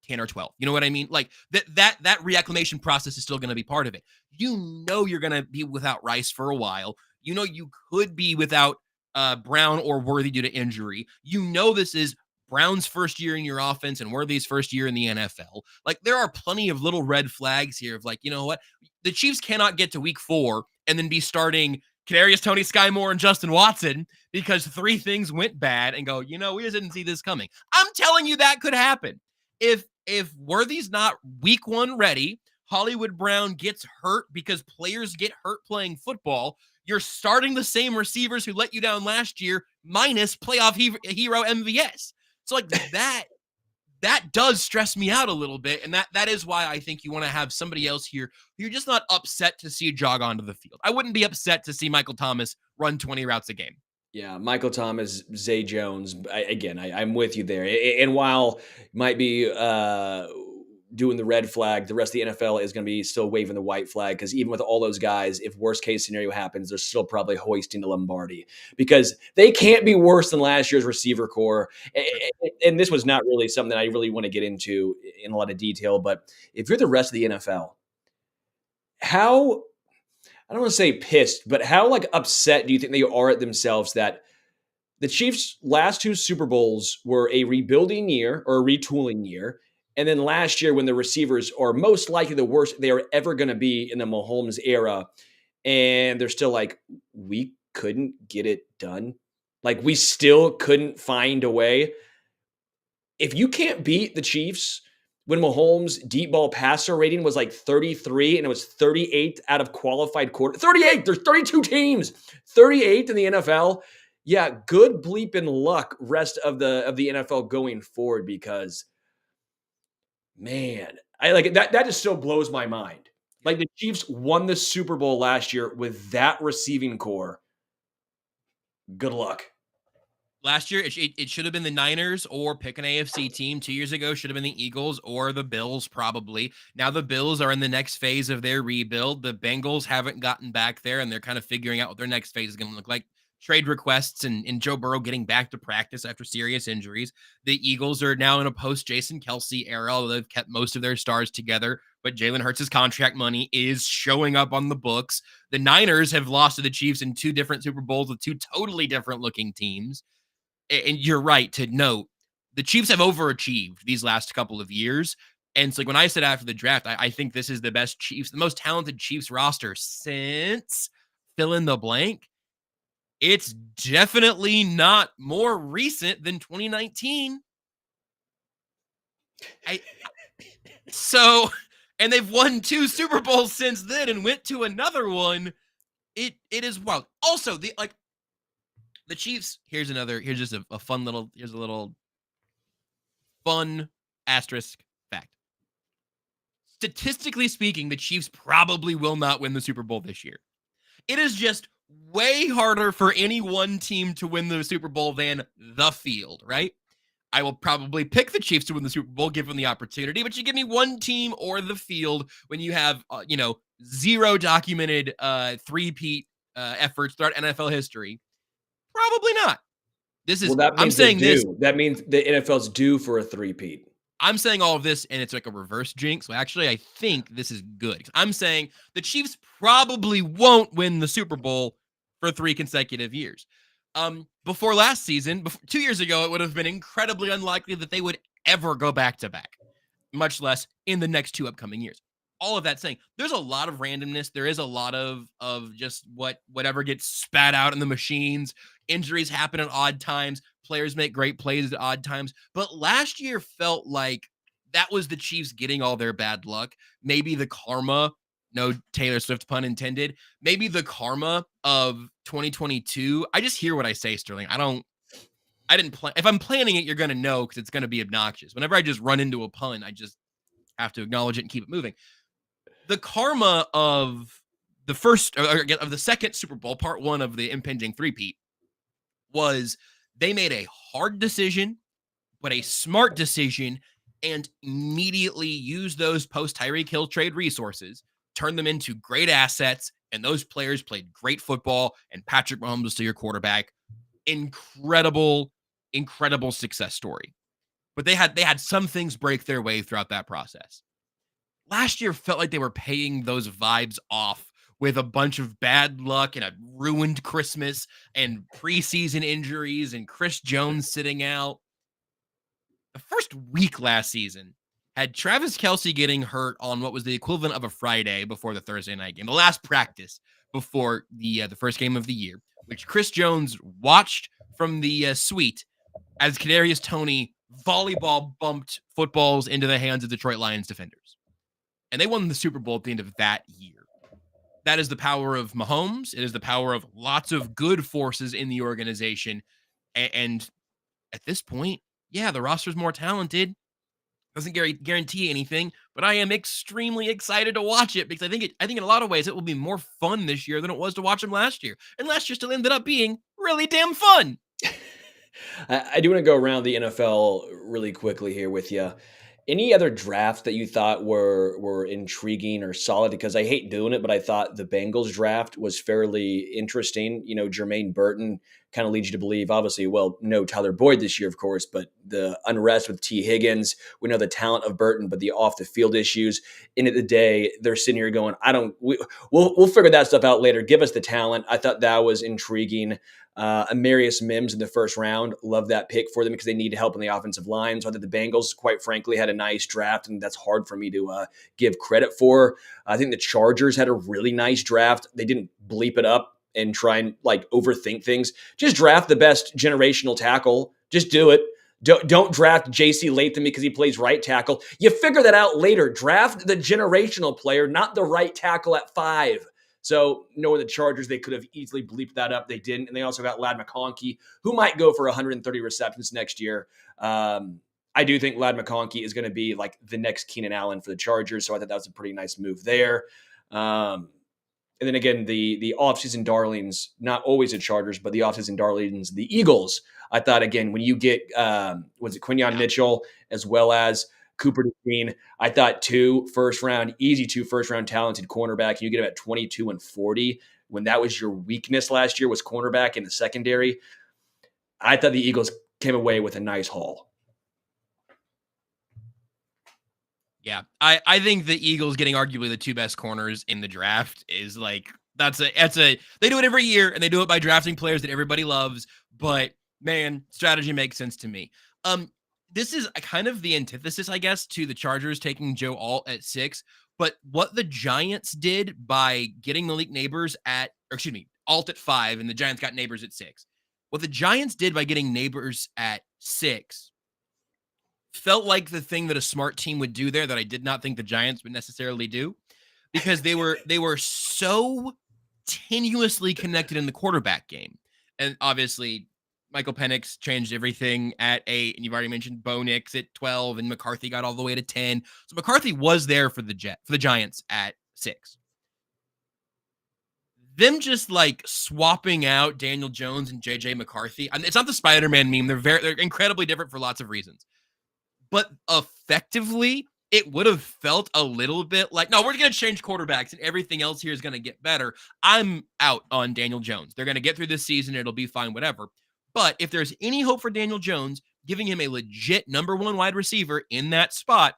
10 or 12. You know what I mean? Like that reacclimation process is still going to be part of it. You're going to be without Rice for a while. You could be without Brown or Worthy due to injury. This is Brown's first year in your offense and Worthy's first year in the NFL. Like, there are plenty of little red flags here of like, you know what? The Chiefs cannot get to week 4 and then be starting Kadarius Toney, Sky Moore, and Justin Watson because 3 things went bad and go, we just didn't see this coming. I'm telling you that could happen. If Worthy's not week 1 ready, Hollywood Brown gets hurt because players get hurt playing football, you're starting the same receivers who let you down last year minus playoff hero MVS. So like that does stress me out a little bit. And that is why I think you want to have somebody else here who you're just not upset to see jog onto the field. I wouldn't be upset to see Michael Thomas run 20 routes a game. Yeah, Michael Thomas, Zay Jones. I'm with you there. And while might be doing the red flag, the rest of the NFL is going to be still waving the white flag, because even with all those guys, if worst case scenario happens, they're still probably hoisting the Lombardi, because they can't be worse than last year's receiver core. And this was not really something that I really want to get into in a lot of detail, but if you're the rest of the NFL, I don't want to say pissed, but how like upset do you think they are at themselves that the Chiefs' last two Super Bowls were a rebuilding year or a retooling year? And then last year, when the receivers are most likely the worst they are ever going to be in the Mahomes era, and they're still like, we couldn't get it done. Like, we still couldn't find a way. If you can't beat the Chiefs when Mahomes' deep ball passer rating was like 33 and it was 38 out of qualified quarter, 38, there's 32 teams, 38 in the NFL. Yeah, good bleeping luck rest of the NFL going forward, because man, I like that just still blows my mind. Like, the Chiefs won the Super Bowl last year with that receiving core. Good luck. Last year, it should have been the Niners, or pick an AFC team. 2 years ago, should have been the Eagles or the Bills, probably. Now the Bills are in the next phase of their rebuild. The Bengals haven't gotten back there, and they're kind of figuring out what their next phase is going to look like. Trade requests and Joe Burrow getting back to practice after serious injuries. The Eagles are now in a post-Jason Kelsey era, although they've kept most of their stars together. But Jalen Hurts' contract money is showing up on the books. The Niners have lost to the Chiefs in 2 different Super Bowls with 2 totally different-looking teams. And you're right to note, the Chiefs have overachieved these last couple of years. And it's like, when I said after the draft, I think this is the best Chiefs, the most talented Chiefs roster since fill in the blank. It's definitely not more recent than 2019. And they've won 2 Super Bowls since then and went to another one. It is wild. Also, the Chiefs, here's just a fun little fun asterisk fact. Statistically speaking, the Chiefs probably will not win the Super Bowl this year. It is just way harder for any one team to win the Super Bowl than the field, right? I will probably pick the Chiefs to win the Super Bowl given the opportunity, but you give me one team or the field when you have, 0 documented three-peat efforts throughout NFL history. Probably not. This is. Well, that means I'm saying this. That means the NFL's due for a three-peat. I'm saying all of this, and it's like a reverse jinx. So actually, I think this is good. I'm saying the Chiefs probably won't win the Super Bowl for 3 consecutive years. Before last season, 2 years ago, it would have been incredibly unlikely that they would ever go back-to-back, much less in the next 2 upcoming years. All of that saying, there's a lot of randomness. There is a lot of just whatever gets spat out in the machines. Injuries happen at odd times. Players make great plays at odd times. But last year felt like that was the Chiefs getting all their bad luck. Maybe the karma, no Taylor Swift pun intended, maybe the karma of 2022. I just hear what I say, Sterling. I didn't plan. If I'm planning it, you're going to know, because it's going to be obnoxious. Whenever I just run into a pun, I just have to acknowledge it and keep it moving. The karma of the second Super Bowl, part 1 of the impending three-peat, was they made a hard decision, but a smart decision, and immediately used those post-Tyreek Hill trade resources, turned them into great assets, and those players played great football, and Patrick Mahomes was still your quarterback. Incredible success story. But they had some things break their way throughout that process. Last year felt like they were paying those vibes off with a bunch of bad luck and a ruined Christmas and preseason injuries and Chris Jones sitting out. The first week last season had Travis Kelce getting hurt on what was the equivalent of a Friday before the Thursday night game, the last practice before the first game of the year, which Chris Jones watched from the suite as Kadarius Toney volleyball bumped footballs into the hands of Detroit Lions defenders. And they won the Super Bowl at the end of that year. That is the power of Mahomes. It is the power of lots of good forces in the organization. And at this point, yeah, the roster's more talented. Doesn't guarantee anything, but I am extremely excited to watch it, because I think in a lot of ways it will be more fun this year than it was to watch them last year. And last year still ended up being really damn fun. I do want to go around the NFL really quickly here with you. Any other drafts that you thought were intriguing or solid? Because I hate doing it, but I thought the Bengals draft was fairly interesting. Jermaine Burton kind of leads you to believe, obviously, well, no Tyler Boyd this year, of course, but the unrest with T. Higgins, we know the talent of Burton, but the off the field issues. End of the day, they're sitting here going, we'll figure that stuff out later. Give us the talent. I thought that was intriguing. Amarius Mims in the first round. Love that pick for them because they need help on the offensive line. So I think the Bengals, quite frankly, had a nice draft, and that's hard for me to give credit for. I think the Chargers had a really nice draft. They didn't bleep it up and try and overthink things. Just draft the best generational tackle. Just do it. Don't draft J.C. Latham because he plays right tackle. You figure that out later. Draft the generational player, not the right tackle at 5. So knowing the Chargers, they could have easily bleeped that up. They didn't. And they also got Ladd McConkey, who might go for 130 receptions next year. I do think Ladd McConkey is going to be like the next Keenan Allen for the Chargers. So I thought that was a pretty nice move there. And then again, the offseason darlings, not always the Chargers, but the offseason darlings, the Eagles. I thought, again, when you get, Quinyon Mitchell as well as Cooper DeJean, I thought easy 2 first-round talented cornerback. You get him at 22 and 40 when that was your weakness last year was cornerback in the secondary. I thought the Eagles came away with a nice haul. Yeah, I think the Eagles getting arguably the 2 best corners in the draft is they do it every year, and they do it by drafting players that everybody loves. But man, strategy makes sense to me. This is kind of the antithesis, I guess, to the Chargers taking Joe Alt at 6. But what the Giants did by getting Malik Neighbors Alt at 5, and the Giants got Neighbors at 6. What the Giants did by getting Neighbors at 6 felt like the thing that a smart team would do there that I did not think the Giants would necessarily do, because they were so tenuously connected in the quarterback game. And obviously Michael Penix changed everything at 8, and you've already mentioned Bo Nix at 12, and McCarthy got all the way to 10. So McCarthy was there for the Giants at 6. Them just swapping out Daniel Jones and JJ McCarthy. And it's not the Spider-Man meme. They're incredibly different for lots of reasons. But effectively, it would have felt a little bit like, no, we're going to change quarterbacks and everything else here is going to get better. I'm out on Daniel Jones. They're going to get through this season. It'll be fine, whatever. But if there's any hope for Daniel Jones, giving him a legit number 1 wide receiver in that spot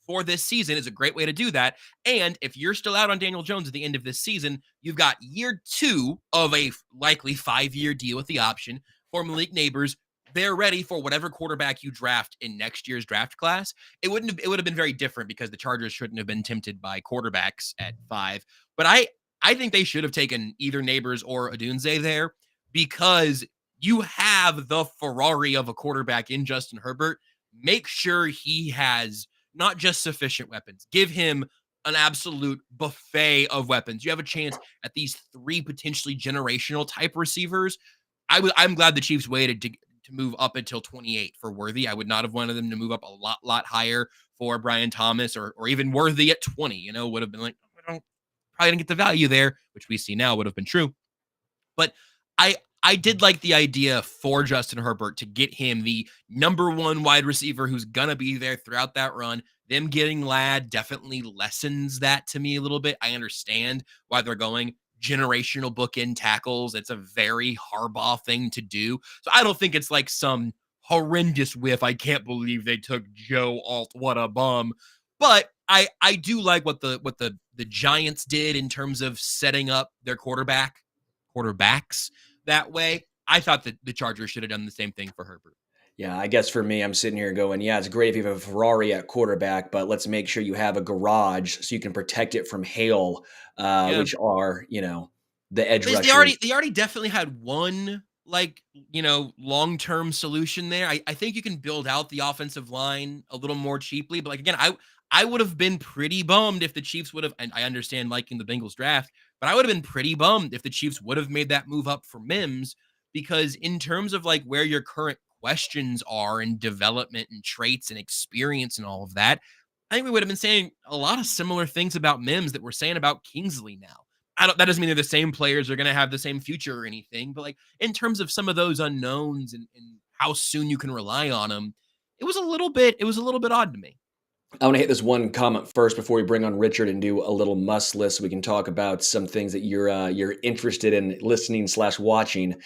for this season is a great way to do that. And if you're still out on Daniel Jones at the end of this season, you've got year 2 of a likely 5-year deal with the option for Malik Neighbors. They're ready for whatever quarterback you draft in next year's draft class. It would have been very different because the Chargers shouldn't have been tempted by quarterbacks at 5. But I think they should have taken either Neighbors or Odunze there, because you have the Ferrari of a quarterback in Justin Herbert. Make sure he has not just sufficient weapons. Give him an absolute buffet of weapons. You have a chance at these 3 potentially generational type receivers. I'm glad the Chiefs waited to move up until 28 for Worthy. I would not have wanted them to move up a lot higher for Brian Thomas or even Worthy at 20. Would have been like, probably didn't get the value there, which we see now would have been true. But I did like the idea for Justin Herbert to get him the number 1 wide receiver who's going to be there throughout that run. Them getting Ladd definitely lessens that to me a little bit. I understand why they're going generational bookend tackles. It's a very Harbaugh thing to do. So I don't think it's like some horrendous whiff. I can't believe they took Joe Alt. What a bum. But I do like what the Giants did in terms of setting up their quarterbacks that way. I thought that the Chargers should have done the same thing for Herbert. Yeah, I guess for me, I'm sitting here going, yeah, it's great if you have a Ferrari at quarterback, but let's make sure you have a garage so you can protect it from hail, which are, the edge rushers. They already definitely had one, long-term solution there. I think you can build out the offensive line a little more cheaply, but again, I would have been pretty bummed if the Chiefs would have, and I understand liking the Bengals draft, but I would have been pretty bummed if the Chiefs would have made that move up for Mims, because in terms of where your current questions are in development and traits and experience and all of that, I think we would have been saying a lot of similar things about Mims that we're saying about Kingsley now. That doesn't mean they're the same players, are going to have the same future or anything, but in terms of some of those unknowns and how soon you can rely on them, it was a little bit odd to me. I want to hit this one comment first before we bring on Richard and do a little must list so we can talk about some things that you're interested in listening / watching.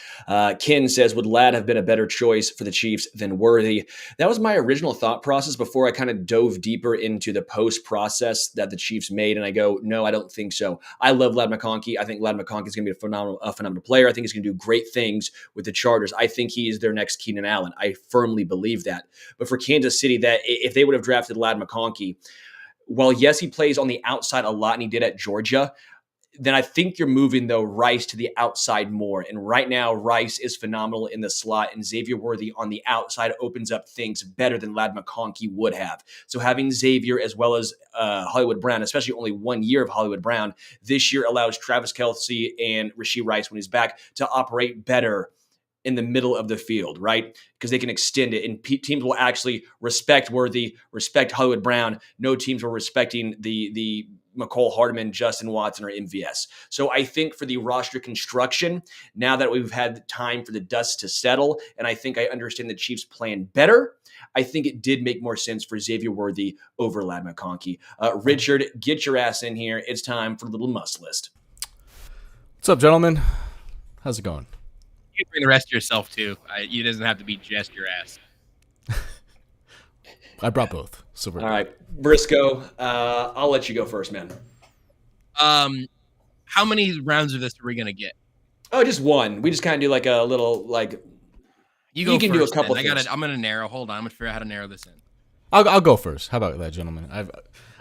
Ken says, would Ladd have been a better choice for the Chiefs than Worthy? That was my original thought process before I kind of dove deeper into the post process that the Chiefs made. And I go, no, I don't think so. I love Ladd McConkey. I think Ladd McConkey is going to be a phenomenal player. I think he's going to do great things with the Chargers. I think he is their next Keenan Allen. I firmly believe that. But for Kansas City, that if they would have drafted Ladd McConkey, while yes, he plays on the outside a lot and he did at Georgia, then I think you're moving, though, Rice to the outside more. And right now, Rice is phenomenal in the slot, and Xavier Worthy on the outside opens up things better than Ladd McConkey would have. So having Xavier as well as Hollywood Brown, especially only 1 year of Hollywood Brown, this year allows Travis Kelce and Rashee Rice, when he's back, to operate better in the middle of the field, right? Because they can extend it, and teams will actually respect Worthy, respect Hollywood Brown. No teams were respecting the McCole Hardman, Justin Watson, or MVS. So I think for the roster construction, now that we've had time for the dust to settle, and I think I understand the Chiefs' plan better, I think it did make more sense for Xavier Worthy over Ladd McConkey. Richard, get your ass in here. It's time for the little must list. What's up, gentlemen? How's it going? You can bring the rest of yourself too. It doesn't have to be just your ass. I brought both. So all right, Brisco, I'll let you go first, man. How many rounds of this are we gonna get? Oh, just one. We just kind of do like a little You can first, do a couple. I'm gonna narrow. Hold on, I'm gonna figure out how to narrow this in. I'll go first. How about that, gentlemen?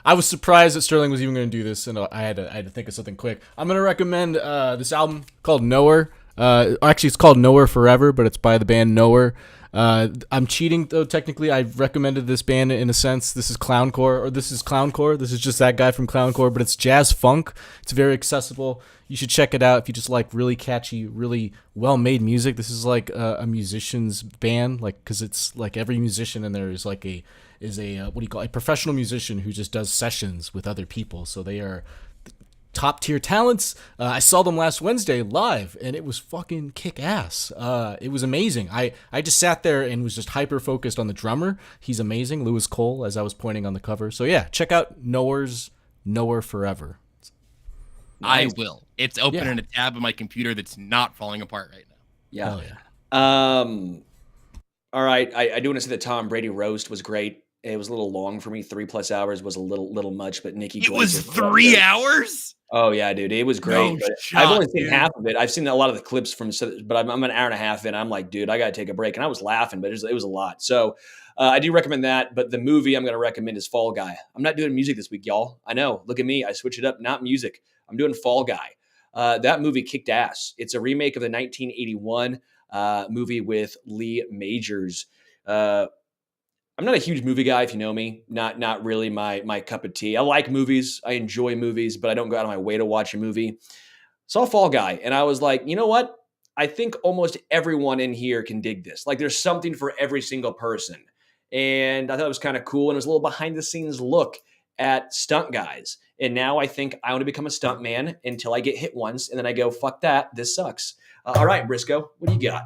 I was surprised that Sterling was even going to do this, and I had to think of something quick. I'm going to recommend this album called Nowhere. Actually, it's called Nowhere Forever, but it's by the band Nowhere. I'm cheating, though, technically. I've recommended this band in a sense. This is Clowncore. This is just that guy from Clowncore, but it's jazz funk. It's very accessible. You should check it out if you just like really catchy, really well-made music. This is like a musician's band, like, because it's like every musician in there is like a professional musician who just does sessions with other people. So they are top tier talents. I saw them last Wednesday live, and it was fucking kick ass. It was amazing. I just sat there and was just hyper focused on the drummer. He's amazing, Lewis Cole, as I was pointing on the cover. So yeah, check out Nowhere Forever. I will. It's open in a tab on my computer that's not falling apart right now. Yeah. Hell yeah. All right. I do want to say the Tom Brady roast was great. It was a little long for me. 3+ hours was a little much, but Nikki. It was 3 hours? Oh yeah, dude. It was great. No but shot, I've only seen dude. half of it. I've seen a lot of the clips but I'm an hour and a half in. I'm like, dude, I got to take a break. And I was laughing, but it was a lot. So I do recommend that. But the movie I'm going to recommend is Fall Guy. I'm not doing music this week, y'all. I know. Look at me. I switch it up. Not music. I'm doing Fall Guy. That movie kicked ass. It's a remake of the 1981 movie with Lee Majors. I'm not a huge movie guy, if you know me. Not really my cup of tea. I like movies. I enjoy movies, but I don't go out of my way to watch a movie. Saw Fall Guy, and I was like, you know what? I think almost everyone in here can dig this. Like, there's something for every single person. And I thought it was kind of cool, and it was a little behind-the-scenes look at stunt guys. And now I think I want to become a stunt man until I get hit once, and then I go, fuck that, this sucks. All right, Brisco, what do you got?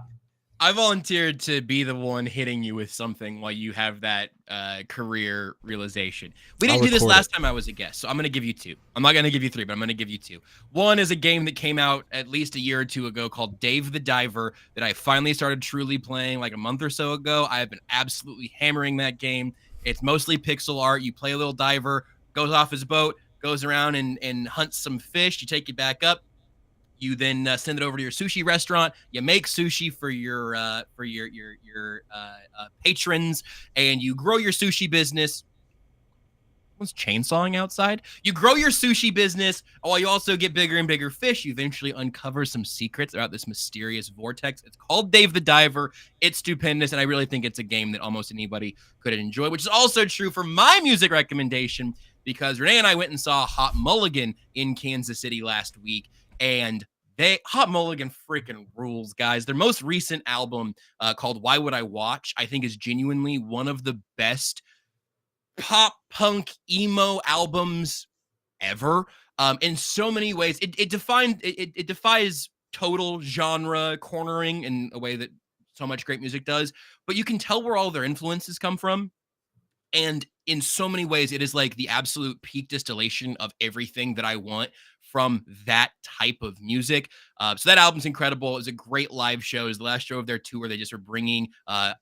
I volunteered to be the one hitting you with something while you have that career realization. We didn't do this last time I was a guest, so I'm going to give you 2. I'm not going to give you 3, but I'm going to give you 2. One is a game that came out at least a year or 2 ago called Dave the Diver that I finally started truly playing like a month or so ago. I have been absolutely hammering that game. It's mostly pixel art. You play a little diver, goes off his boat, goes around and hunts some fish. You take it back up. You then send it over to your sushi restaurant. You make sushi for your patrons, and you grow your sushi business. Someone's chainsawing outside. You grow your sushi business while you also get bigger and bigger fish. You eventually uncover some secrets about this mysterious vortex. It's called Dave the Diver. It's stupendous, and I really think it's a game that almost anybody could enjoy, which is also true for my music recommendation because Renee and I went and saw Hot Mulligan in Kansas City last week. And Hot Mulligan freaking rules, guys. Their most recent album called Why Would I Watch, I think is genuinely one of the best pop punk emo albums ever. In so many ways, it defies total genre cornering in a way that so much great music does. But you can tell where all their influences come from. And in so many ways, it is like the absolute peak distillation of everything that I want from that type of music. So that album's incredible. It was a great live show. It was the last show of their tour. They just were bringing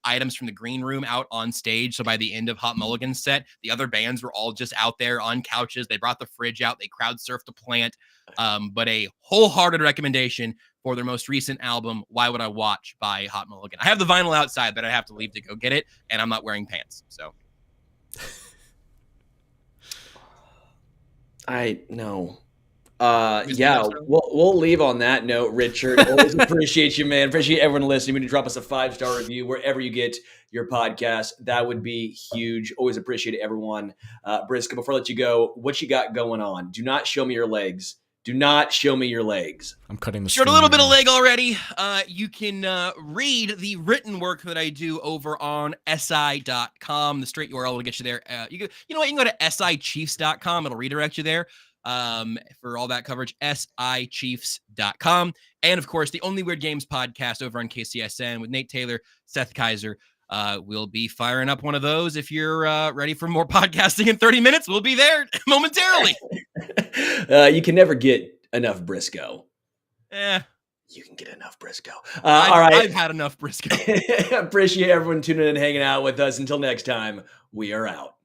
items from the green room out on stage. So by the end of Hot Mulligan's set, the other bands were all just out there on couches. They brought the fridge out. They crowd surfed a plant. But a wholehearted recommendation for their most recent album, Why Would I Watch by Hot Mulligan. I have the vinyl outside, but I have to leave to go get it, and I'm not wearing pants. So I know. Yeah, we'll leave on that note, Richard. Always appreciate you, man. Appreciate everyone listening. We need to drop us a 5-star review wherever you get your podcast. That would be huge. Always appreciate everyone. Brisco, before I let you go, what you got going on? Do not show me your legs. Do not show me your legs. I'm cutting the showed a screen little bit now. of leg already. You can read the written work that I do over on si.com. The straight URL will get you there. You know what? You can go to sichiefs.com. It'll redirect you there for all that coverage. sichiefs.com. And of course, the Only Weird Games podcast over on KCSN with Nate Taylor, Seth Kaiser. We'll be firing up one of those. If you're ready for more podcasting in 30 minutes, we'll be there momentarily. You can never get enough Brisco. You can get enough Brisco. All right. I've had enough Brisco. Appreciate everyone tuning in and hanging out with us. Until next time, we are out.